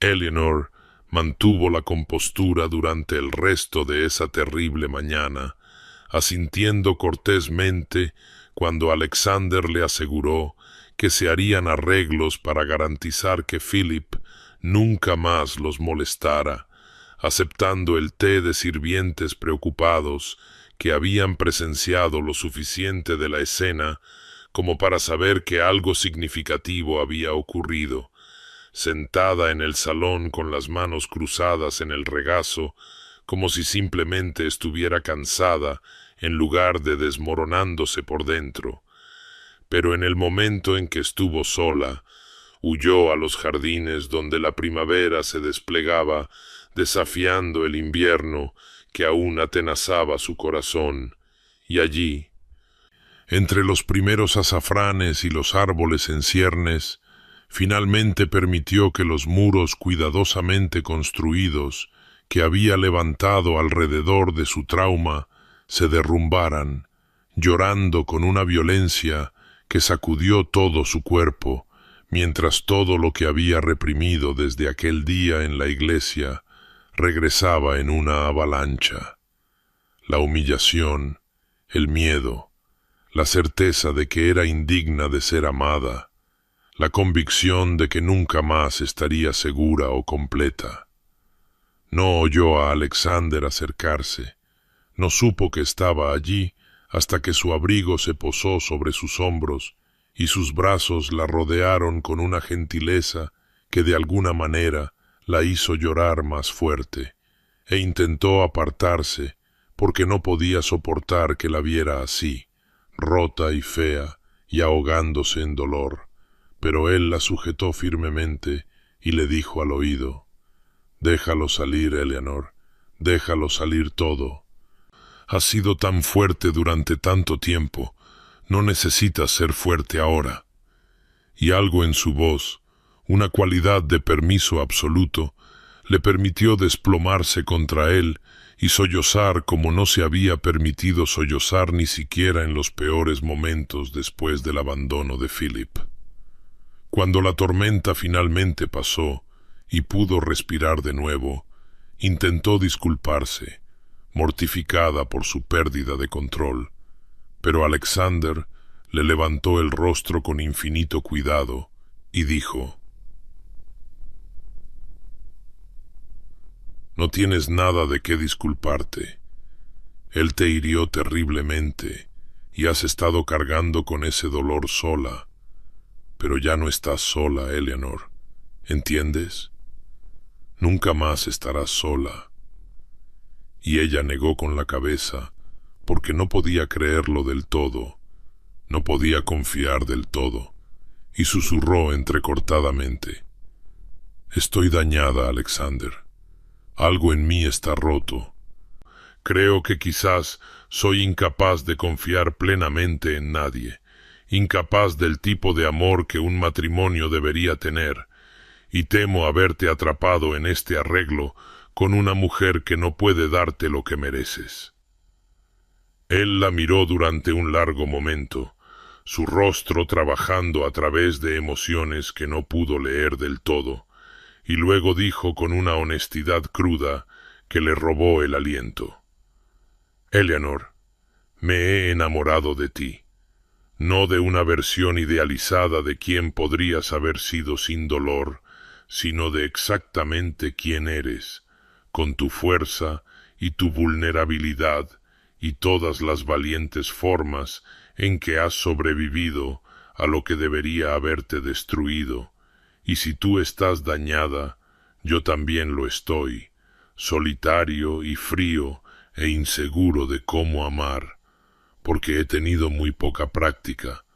Eleanor mantuvo la compostura durante el resto de esa terrible mañana, asintiendo cortésmente cuando Alexander le aseguró que se harían arreglos para garantizar que Philip nunca más los molestara, aceptando el té de sirvientes preocupados que habían presenciado lo suficiente de la escena como para saber que algo significativo había ocurrido. Sentada en el salón con las manos cruzadas en el regazo, como si simplemente estuviera cansada en lugar de desmoronándose por dentro. Pero en el momento en que estuvo sola, huyó a los jardines donde la primavera se desplegaba, desafiando el invierno que aún atenazaba su corazón, y allí, entre los primeros azafranes y los árboles en ciernes, finalmente permitió que los muros cuidadosamente construidos que había levantado alrededor de su trauma se derrumbaran, llorando con una violencia que sacudió todo su cuerpo, mientras todo lo que había reprimido desde aquel día en la iglesia regresaba en una avalancha. La humillación, el miedo, la certeza de que era indigna de ser amada, la convicción de que nunca más estaría segura o completa. No oyó a Alexander acercarse, no supo que estaba allí hasta que su abrigo se posó sobre sus hombros y sus brazos la rodearon con una gentileza que de alguna manera la hizo llorar más fuerte, e intentó apartarse porque no podía soportar que la viera así, rota y fea y ahogándose en dolor. Pero él la sujetó firmemente y le dijo al oído: «Déjalo salir, Eleanor, déjalo salir todo. Has sido tan fuerte durante tanto tiempo, no necesitas ser fuerte ahora». Y algo en su voz, una cualidad de permiso absoluto, le permitió desplomarse contra él y sollozar como no se había permitido sollozar ni siquiera en los peores momentos después del abandono de Philip. Cuando la tormenta finalmente pasó y pudo respirar de nuevo, intentó disculparse, mortificada por su pérdida de control, pero Alexander le levantó el rostro con infinito cuidado y dijo: «No tienes nada de qué disculparte. Él te hirió terriblemente y has estado cargando con ese dolor sola. Pero ya no estás sola, Eleanor, ¿entiendes? Nunca más estarás sola». Y ella negó con la cabeza, porque no podía creerlo del todo, no podía confiar del todo, y susurró entrecortadamente: «Estoy dañada, Alexander. Algo en mí está roto. Creo que quizás soy incapaz de confiar plenamente en nadie, incapaz del tipo de amor que un matrimonio debería tener, y temo haberte atrapado en este arreglo con una mujer que no puede darte lo que mereces». Él la miró durante un largo momento, su rostro trabajando a través de emociones que no pudo leer del todo, y luego dijo con una honestidad cruda que le robó el aliento: «Eleanor, me he enamorado de ti. No de una versión idealizada de quién podrías haber sido sin dolor, sino de exactamente quién eres, con tu fuerza y tu vulnerabilidad y todas las valientes formas en que has sobrevivido a lo que debería haberte destruido. Y si tú estás dañada, yo también lo estoy, solitario y frío e inseguro de cómo amar, porque he tenido muy poca práctica,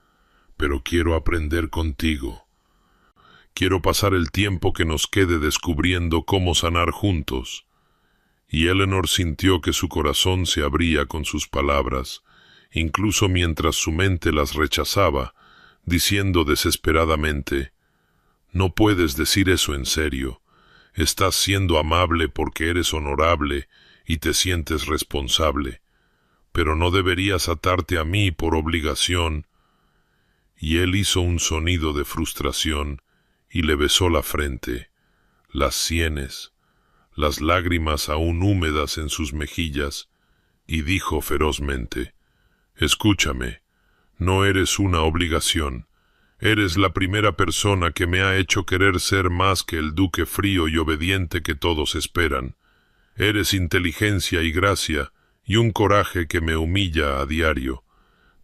pero quiero aprender contigo. Quiero pasar el tiempo que nos quede descubriendo cómo sanar juntos. Y Eleanor sintió que su corazón se abría con sus palabras, incluso mientras su mente las rechazaba, diciendo desesperadamente: «No puedes decir eso en serio. Estás siendo amable porque eres honorable y te sientes responsable, pero no deberías atarte a mí por obligación». Y él hizo un sonido de frustración y le besó la frente, las sienes, las lágrimas aún húmedas en sus mejillas, y dijo ferozmente: «Escúchame, no eres una obligación. Eres la primera persona que me ha hecho querer ser más que el duque frío y obediente que todos esperan. Eres inteligencia y gracia, y un coraje que me humilla a diario.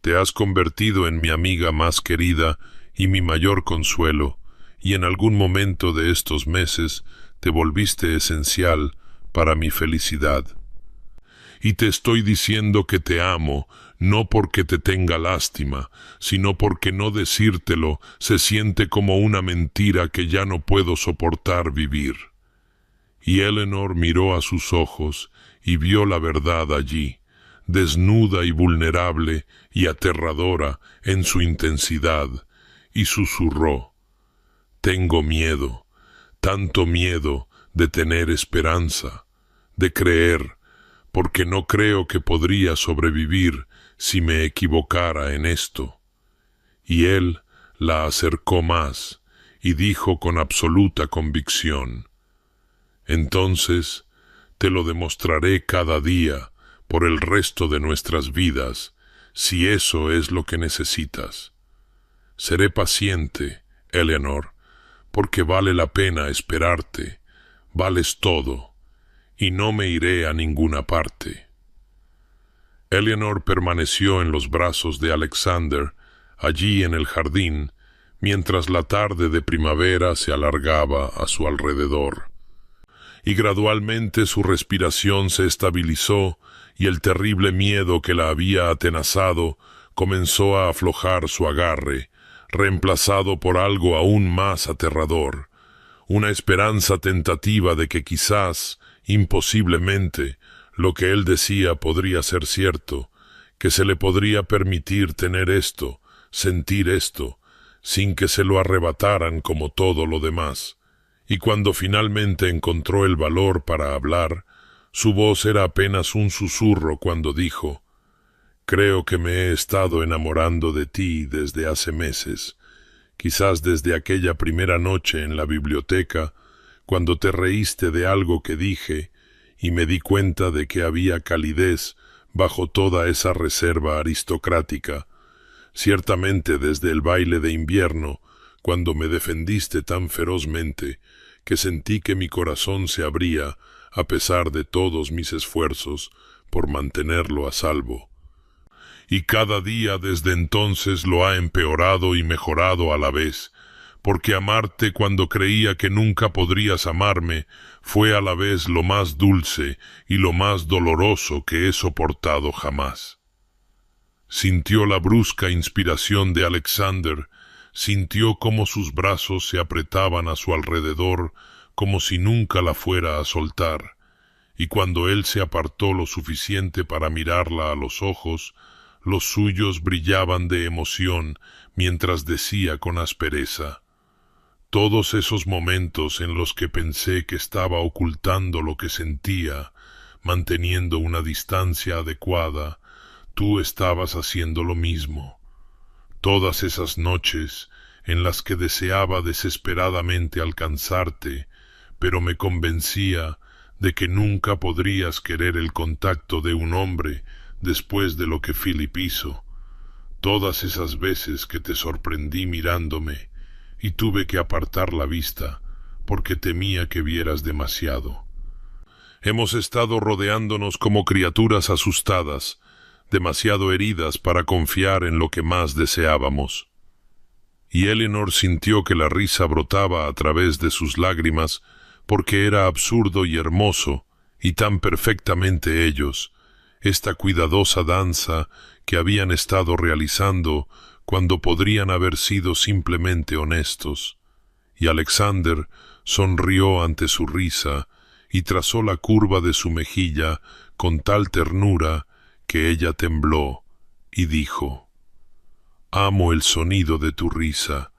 Te has convertido en mi amiga más querida y mi mayor consuelo, y en algún momento de estos meses te volviste esencial para mi felicidad. Y te estoy diciendo que te amo, no porque te tenga lástima, sino porque no decírtelo se siente como una mentira que ya no puedo soportar vivir». Y Eleanor miró a sus ojos y vio la verdad allí, desnuda y vulnerable y aterradora en su intensidad, y susurró: «Tengo miedo, tanto miedo de tener esperanza, de creer, porque no creo que podría sobrevivir si me equivocara en esto». Y él la acercó más y dijo con absoluta convicción: «Entonces te lo demostraré cada día por el resto de nuestras vidas, si eso es lo que necesitas. Seré paciente, Eleanor, porque vale la pena esperarte, vales todo, y no me iré a ninguna parte». Eleanor permaneció en los brazos de Alexander, allí en el jardín, mientras la tarde de primavera se alargaba a su alrededor. Y gradualmente su respiración se estabilizó y el terrible miedo que la había atenazado comenzó a aflojar su agarre, reemplazado por algo aún más aterrador, una esperanza tentativa de que quizás, imposiblemente, lo que él decía podría ser cierto, que se le podría permitir tener esto, sentir esto, sin que se lo arrebataran como todo lo demás. Y cuando finalmente encontró el valor para hablar, su voz era apenas un susurro cuando dijo: «Creo que me he estado enamorando de ti desde hace meses, quizás desde aquella primera noche en la biblioteca, cuando te reíste de algo que dije, y me di cuenta de que había calidez bajo toda esa reserva aristocrática. Ciertamente desde el baile de invierno, cuando me defendiste tan ferozmente, que sentí que mi corazón se abría a pesar de todos mis esfuerzos por mantenerlo a salvo. Y cada día desde entonces lo ha empeorado y mejorado a la vez, porque amarte cuando creía que nunca podrías amarme fue a la vez lo más dulce y lo más doloroso que he soportado jamás». Sintió la brusca inspiración de Alexander, sintió cómo sus brazos se apretaban a su alrededor como si nunca la fuera a soltar, y cuando él se apartó lo suficiente para mirarla a los ojos, los suyos brillaban de emoción mientras decía con aspereza: «Todos esos momentos en los que pensé que estaba ocultando lo que sentía, manteniendo una distancia adecuada, tú estabas haciendo lo mismo. Todas esas noches en las que deseaba desesperadamente alcanzarte, pero me convencía de que nunca podrías querer el contacto de un hombre después de lo que Philip hizo. Todas esas veces que te sorprendí mirándome y tuve que apartar la vista porque temía que vieras demasiado. Hemos estado rodeándonos como criaturas asustadas, demasiado heridas para confiar en lo que más deseábamos. Y Eleanor sintió que la risa brotaba a través de sus lágrimas, porque era absurdo y hermoso, y tan perfectamente ellos, esta cuidadosa danza que habían estado realizando cuando podrían haber sido simplemente honestos. Y Alexander sonrió ante su risa y trazó la curva de su mejilla con tal ternura que ella tembló y dijo: «Amo el sonido de tu risa,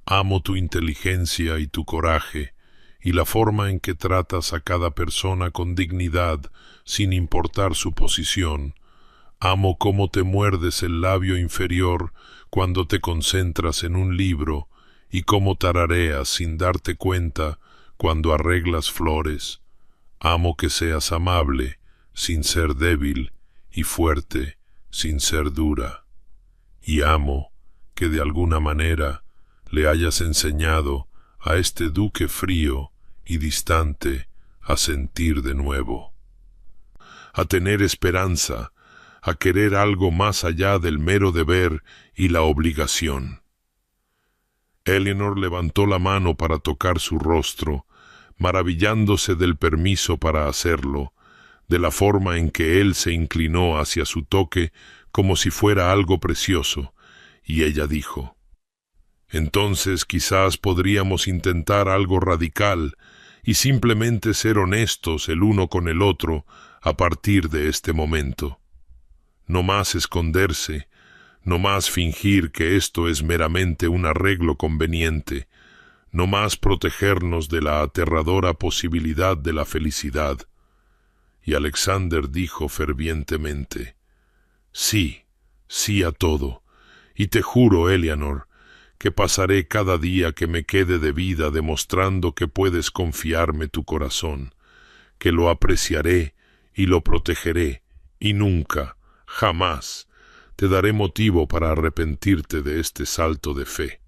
amo tu inteligencia y tu coraje, y la forma en que tratas a cada persona con dignidad, sin importar su posición. Amo cómo te muerdes el labio inferior cuando te concentras en un libro, y cómo tarareas sin darte cuenta cuando arreglas flores. Amo que seas amable, sin ser débil, y fuerte, sin ser dura. Y amo que de alguna manera le hayas enseñado a este duque frío y distante a sentir de nuevo, a tener esperanza, a querer algo más allá del mero deber y la obligación». Eleanor levantó la mano para tocar su rostro, maravillándose del permiso para hacerlo, de la forma en que él se inclinó hacia su toque como si fuera algo precioso, y ella dijo: «Entonces quizás podríamos intentar algo radical y simplemente ser honestos el uno con el otro a partir de este momento. No más esconderse, no más fingir que esto es meramente un arreglo conveniente, no más protegernos de la aterradora posibilidad de la felicidad». Y Alexander dijo fervientemente: «Sí, sí a todo, y te juro, Eleanor, que pasaré cada día que me quede de vida demostrando que puedes confiarme tu corazón, que lo apreciaré y lo protegeré, y nunca, jamás, te daré motivo para arrepentirte de este salto de fe».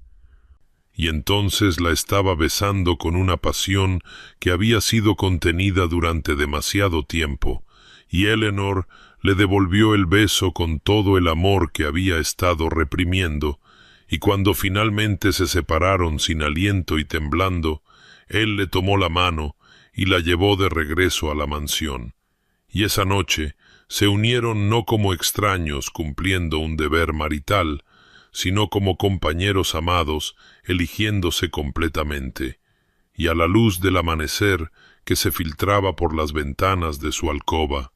Y entonces la estaba besando con una pasión que había sido contenida durante demasiado tiempo, y Eleanor le devolvió el beso con todo el amor que había estado reprimiendo, y cuando finalmente se separaron sin aliento y temblando, él le tomó la mano y la llevó de regreso a la mansión. Y esa noche se unieron no como extraños cumpliendo un deber marital, sino como compañeros amados, eligiéndose completamente, y a la luz del amanecer que se filtraba por las ventanas de su alcoba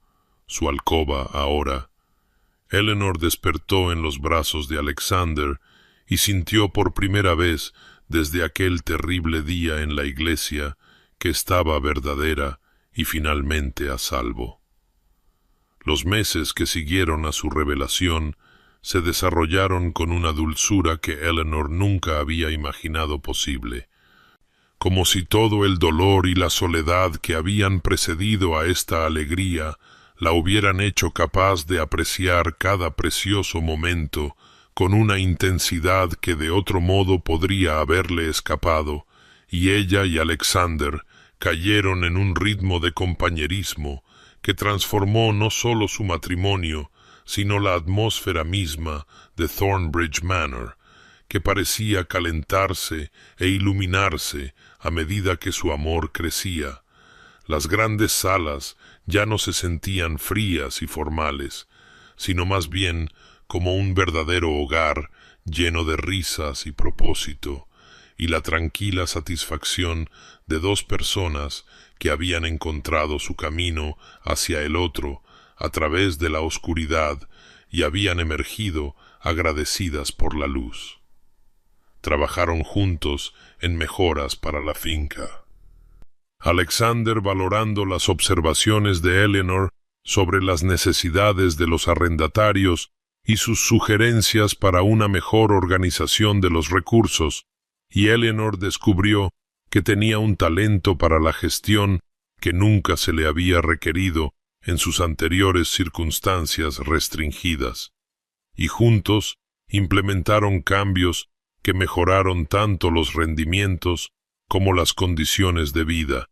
ahora, Eleanor despertó en los brazos de Alexander y sintió por primera vez desde aquel terrible día en la iglesia que estaba verdadera y finalmente a salvo. Los meses que siguieron a su revelación se desarrollaron con una dulzura que Eleanor nunca había imaginado posible, como si todo el dolor y la soledad que habían precedido a esta alegría la hubieran hecho capaz de apreciar cada precioso momento con una intensidad que de otro modo podría haberle escapado, y ella y Alexander cayeron en un ritmo de compañerismo que transformó no solo su matrimonio, sino la atmósfera misma de Thornbridge Manor, que parecía calentarse e iluminarse a medida que su amor crecía. Las grandes salas ya no se sentían frías y formales, sino más bien como un verdadero hogar lleno de risas y propósito, y la tranquila satisfacción de dos personas que habían encontrado su camino hacia el otro a través de la oscuridad y habían emergido agradecidas por la luz. Trabajaron juntos en mejoras para la finca. Alexander, valorando las observaciones de Eleanor sobre las necesidades de los arrendatarios y sus sugerencias para una mejor organización de los recursos, y Eleanor descubrió que tenía un talento para la gestión que nunca se le había requerido en sus anteriores circunstancias restringidas, y juntos implementaron cambios que mejoraron tanto los rendimientos como las condiciones de vida,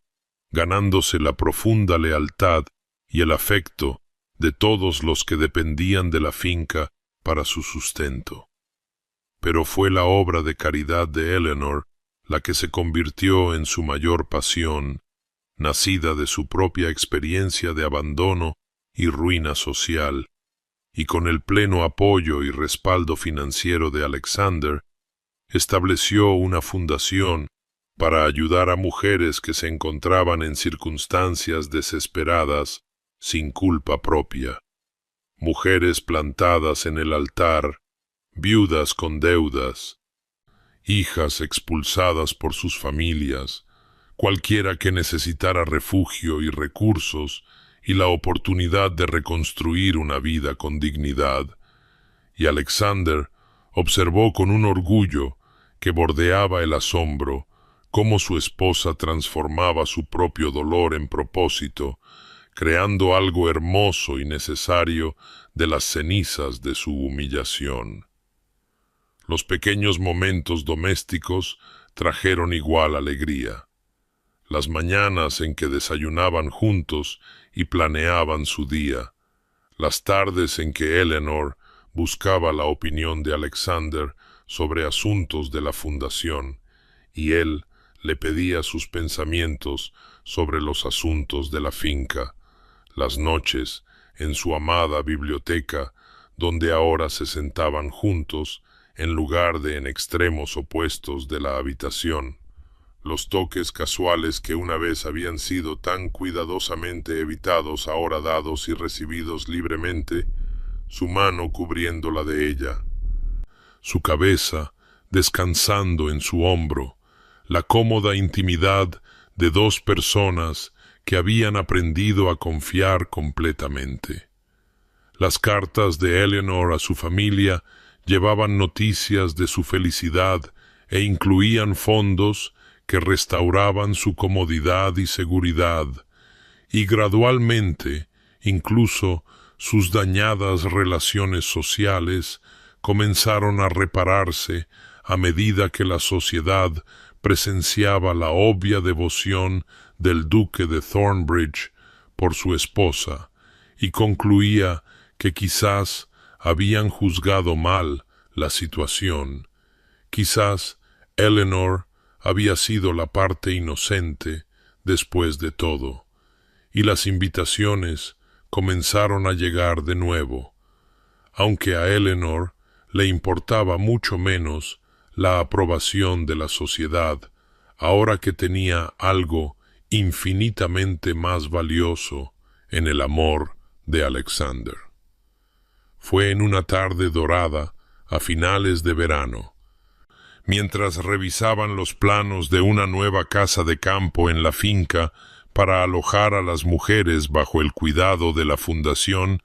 ganándose la profunda lealtad y el afecto de todos los que dependían de la finca para su sustento. Pero fue la obra de caridad de Eleanor la que se convirtió en su mayor pasión, nacida de su propia experiencia de abandono y ruina social, y con el pleno apoyo y respaldo financiero de Alexander, estableció una fundación para ayudar a mujeres que se encontraban en circunstancias desesperadas sin culpa propia, mujeres plantadas en el altar, viudas con deudas, hijas expulsadas por sus familias, cualquiera que necesitara refugio y recursos y la oportunidad de reconstruir una vida con dignidad. Y Alexander observó con un orgullo que bordeaba el asombro cómo su esposa transformaba su propio dolor en propósito, creando algo hermoso y necesario de las cenizas de su humillación. Los pequeños momentos domésticos trajeron igual alegría. Las mañanas en que desayunaban juntos y planeaban su día, las tardes en que Eleanor buscaba la opinión de Alexander sobre asuntos de la fundación, y él le pedía sus pensamientos sobre los asuntos de la finca, las noches en su amada biblioteca, donde ahora se sentaban juntos, en lugar de en extremos opuestos de la habitación. Los toques casuales que una vez habían sido tan cuidadosamente evitados, ahora dados y recibidos libremente, su mano cubriendo la de ella, su cabeza descansando en su hombro, la cómoda intimidad de dos personas que habían aprendido a confiar completamente. Las cartas de Eleanor a su familia llevaban noticias de su felicidad e incluían fondos que restauraban su comodidad y seguridad, y gradualmente, incluso sus dañadas relaciones sociales comenzaron a repararse a medida que la sociedad presenciaba la obvia devoción del duque de Thornbridge por su esposa, y concluía que quizás habían juzgado mal la situación. Quizás Eleanor había sido la parte inocente después de todo, y las invitaciones comenzaron a llegar de nuevo, aunque a Eleanor le importaba mucho menos la aprobación de la sociedad, ahora que tenía algo infinitamente más valioso en el amor de Alexander. Fue en una tarde dorada, a finales de verano, mientras revisaban los planos de una nueva casa de campo en la finca para alojar a las mujeres bajo el cuidado de la fundación,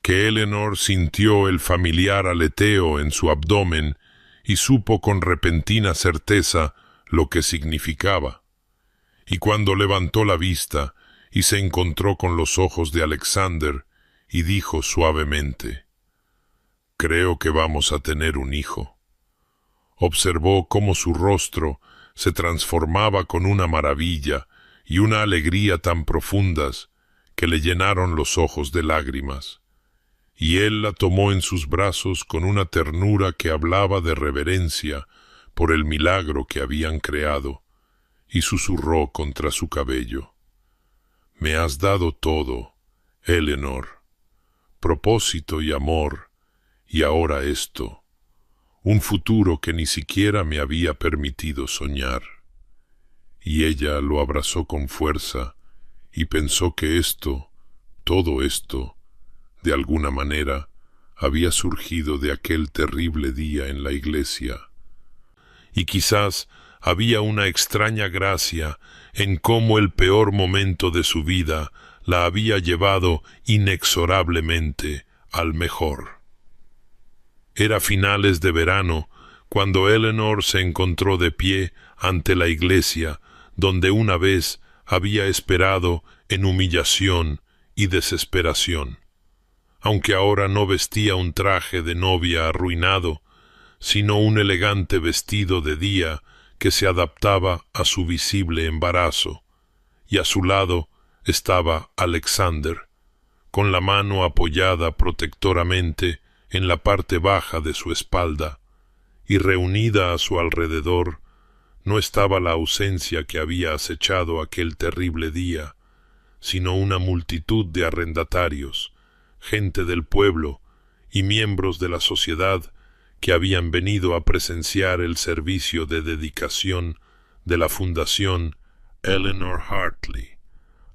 que Eleanor sintió el familiar aleteo en su abdomen y supo con repentina certeza lo que significaba. Y cuando levantó la vista y se encontró con los ojos de Alexander, y dijo suavemente: «Creo que vamos a tener un hijo». Observó cómo su rostro se transformaba con una maravilla y una alegría tan profundas que le llenaron los ojos de lágrimas, y él la tomó en sus brazos con una ternura que hablaba de reverencia por el milagro que habían creado, y susurró contra su cabello: «Me has dado todo, Eleanor, propósito y amor, y ahora esto, un futuro que ni siquiera me había permitido soñar». Y ella lo abrazó con fuerza y pensó que esto, todo esto, de alguna manera, había surgido de aquel terrible día en la iglesia. Y quizás había una extraña gracia en cómo el peor momento de su vida la había llevado inexorablemente al mejor. Era finales de verano cuando Eleanor se encontró de pie ante la iglesia donde una vez había esperado en humillación y desesperación, aunque ahora no vestía un traje de novia arruinado, sino un elegante vestido de día que se adaptaba a su visible embarazo, y a su lado estaba Alexander, con la mano apoyada protectoramente en la parte baja de su espalda, y reunida a su alrededor no estaba la ausencia que había acechado aquel terrible día, sino una multitud de arrendatarios, gente del pueblo y miembros de la sociedad que habían venido a presenciar el servicio de dedicación de la Fundación Eleanor Hartley,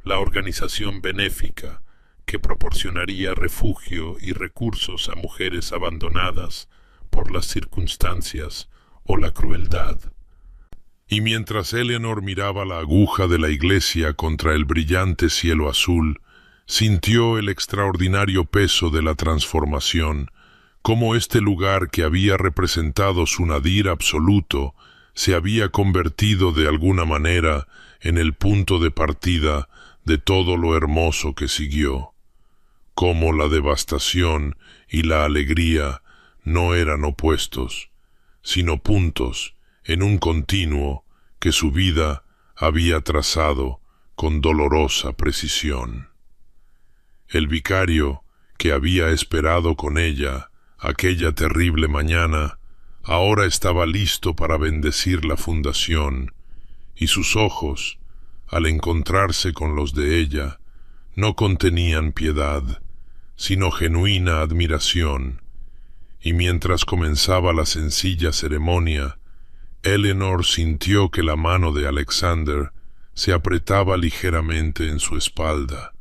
la organización benéfica que proporcionaría refugio y recursos a mujeres abandonadas por las circunstancias o la crueldad. Y mientras Eleanor miraba la aguja de la iglesia contra el brillante cielo azul, sintió el extraordinario peso de la transformación, cómo este lugar que había representado su nadir absoluto se había convertido de alguna manera en el punto de partida de todo lo hermoso que siguió. Cómo la devastación y la alegría no eran opuestos, sino puntos en un continuo que su vida había trazado con dolorosa precisión. El vicario, que había esperado con ella aquella terrible mañana, ahora estaba listo para bendecir la fundación, y sus ojos, al encontrarse con los de ella, no contenían piedad, sino genuina admiración, y mientras comenzaba la sencilla ceremonia, Eleanor sintió que la mano de Alexander se apretaba ligeramente en su espalda,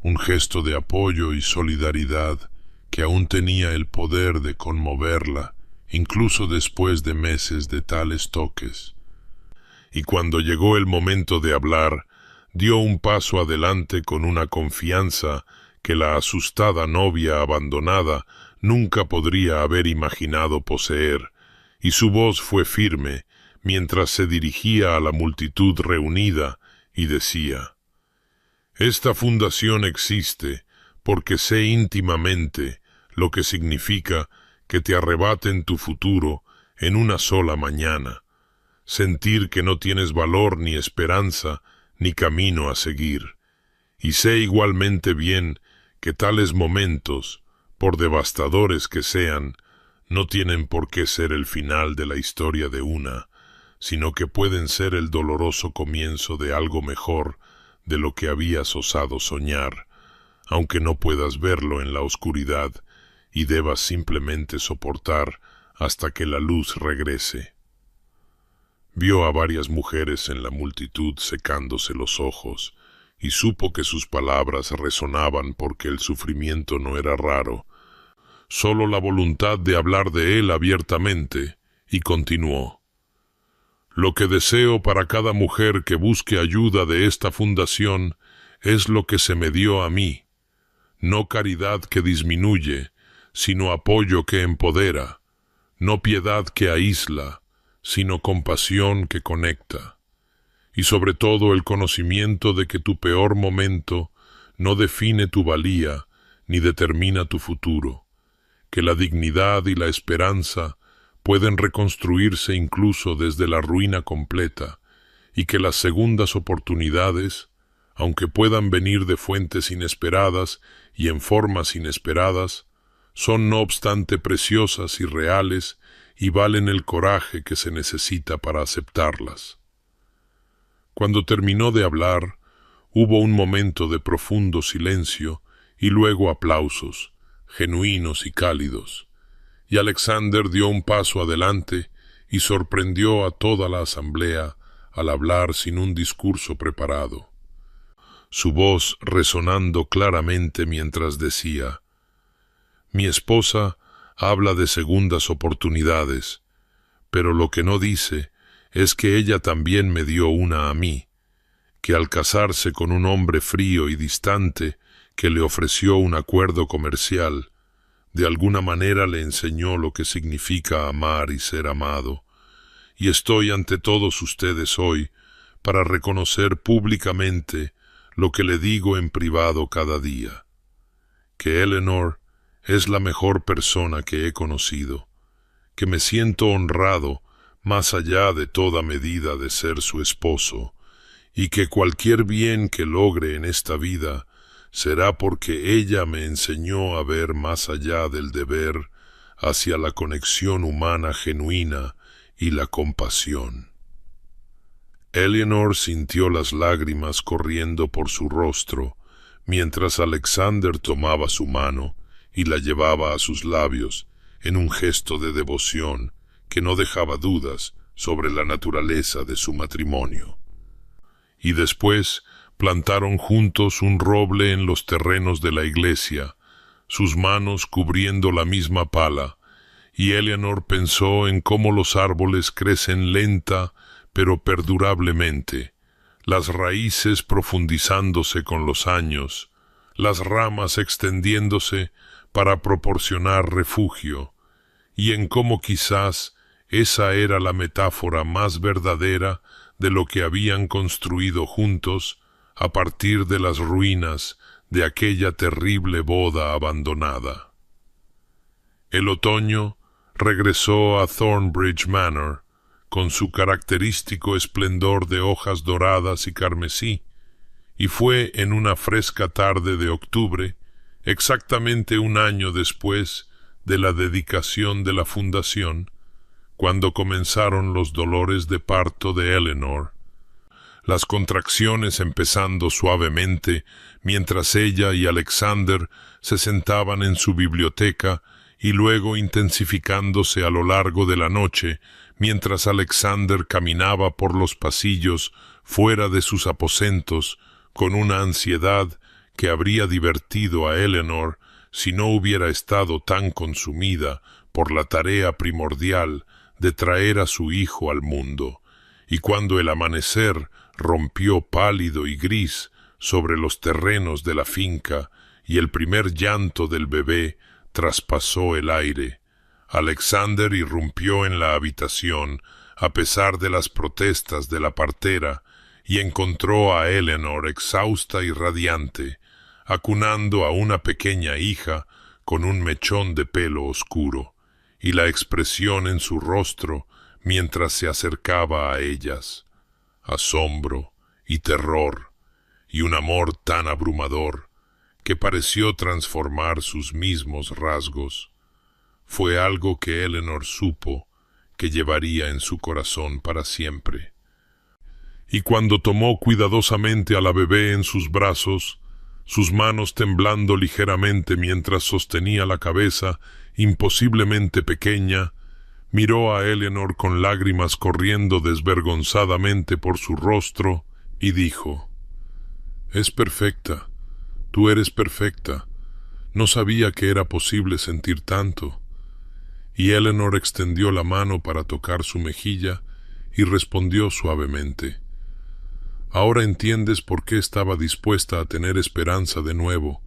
un gesto de apoyo y solidaridad que aún tenía el poder de conmoverla, incluso después de meses de tales toques. Y cuando llegó el momento de hablar, dio un paso adelante con una confianza que la asustada novia abandonada nunca podría haber imaginado poseer, y su voz fue firme mientras se dirigía a la multitud reunida y decía: «Esta fundación existe porque sé íntimamente lo que significa que te arrebaten tu futuro en una sola mañana, sentir que no tienes valor ni esperanza ni camino a seguir, y sé igualmente bien que tales momentos, por devastadores que sean, no tienen por qué ser el final de la historia de una, sino que pueden ser el doloroso comienzo de algo mejor de lo que habías osado soñar, aunque no puedas verlo en la oscuridad y debas simplemente soportar hasta que la luz regrese». Vio a varias mujeres en la multitud secándose los ojos, y supo que sus palabras resonaban porque el sufrimiento no era raro, solo la voluntad de hablar de él abiertamente, y continuó: «Lo que deseo para cada mujer que busque ayuda de esta fundación es lo que se me dio a mí, no caridad que disminuye, sino apoyo que empodera, no piedad que aísla, sino compasión que conecta, y sobre todo el conocimiento de que tu peor momento no define tu valía ni determina tu futuro, que la dignidad y la esperanza pueden reconstruirse incluso desde la ruina completa, y que las segundas oportunidades, aunque puedan venir de fuentes inesperadas y en formas inesperadas, son no obstante preciosas y reales y valen el coraje que se necesita para aceptarlas». Cuando terminó de hablar, hubo un momento de profundo silencio y luego aplausos, genuinos y cálidos, y Alexander dio un paso adelante y sorprendió a toda la asamblea al hablar sin un discurso preparado, su voz resonando claramente mientras decía: «Mi esposa habla de segundas oportunidades, pero lo que no dice es que ella también me dio una a mí, que al casarse con un hombre frío y distante que le ofreció un acuerdo comercial, de alguna manera le enseñó lo que significa amar y ser amado, y estoy ante todos ustedes hoy para reconocer públicamente lo que le digo en privado cada día, que Eleanor es la mejor persona que he conocido, que me siento honrado más allá de toda medida de ser su esposo, y que cualquier bien que logre en esta vida será porque ella me enseñó a ver más allá del deber hacia la conexión humana genuina y la compasión. Eleanor sintió las lágrimas corriendo por su rostro, mientras Alexander tomaba su mano y la llevaba a sus labios en un gesto de devoción que no dejaba dudas sobre la naturaleza de su matrimonio. Y después plantaron juntos un roble en los terrenos de la iglesia, sus manos cubriendo la misma pala, y Eleanor pensó en cómo los árboles crecen lenta pero perdurablemente, las raíces profundizándose con los años, las ramas extendiéndose para proporcionar refugio, y en cómo quizás esa era la metáfora más verdadera de lo que habían construido juntos a partir de las ruinas de aquella terrible boda abandonada. El otoño regresó a Thornbridge Manor con su característico esplendor de hojas doradas y carmesí, y fue en una fresca tarde de octubre, exactamente un año después de la dedicación de la fundación, cuando comenzaron los dolores de parto de Eleanor, las contracciones empezando suavemente mientras ella y Alexander se sentaban en su biblioteca y luego intensificándose a lo largo de la noche mientras Alexander caminaba por los pasillos fuera de sus aposentos con una ansiedad que habría divertido a Eleanor si no hubiera estado tan consumida por la tarea primordial de traer a su hijo al mundo, y cuando el amanecer rompió pálido y gris sobre los terrenos de la finca y el primer llanto del bebé traspasó el aire, Alexander irrumpió en la habitación a pesar de las protestas de la partera y encontró a Eleanor exhausta y radiante, acunando a una pequeña hija con un mechón de pelo oscuro, y la expresión en su rostro mientras se acercaba a ellas, asombro y terror, y un amor tan abrumador que pareció transformar sus mismos rasgos. Fue algo que Eleanor supo que llevaría en su corazón para siempre. Y cuando tomó cuidadosamente a la bebé en sus brazos, sus manos temblando ligeramente mientras sostenía la cabeza imposiblemente pequeña, miró a Eleanor con lágrimas corriendo desvergonzadamente por su rostro y dijo: «Es perfecta, tú eres perfecta, no sabía que era posible sentir tanto». Y Eleanor extendió la mano para tocar su mejilla y respondió suavemente: «Ahora entiendes por qué estaba dispuesta a tener esperanza de nuevo,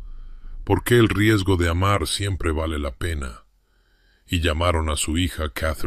por qué el riesgo de amar siempre vale la pena». Y llamaron a su hija Catherine.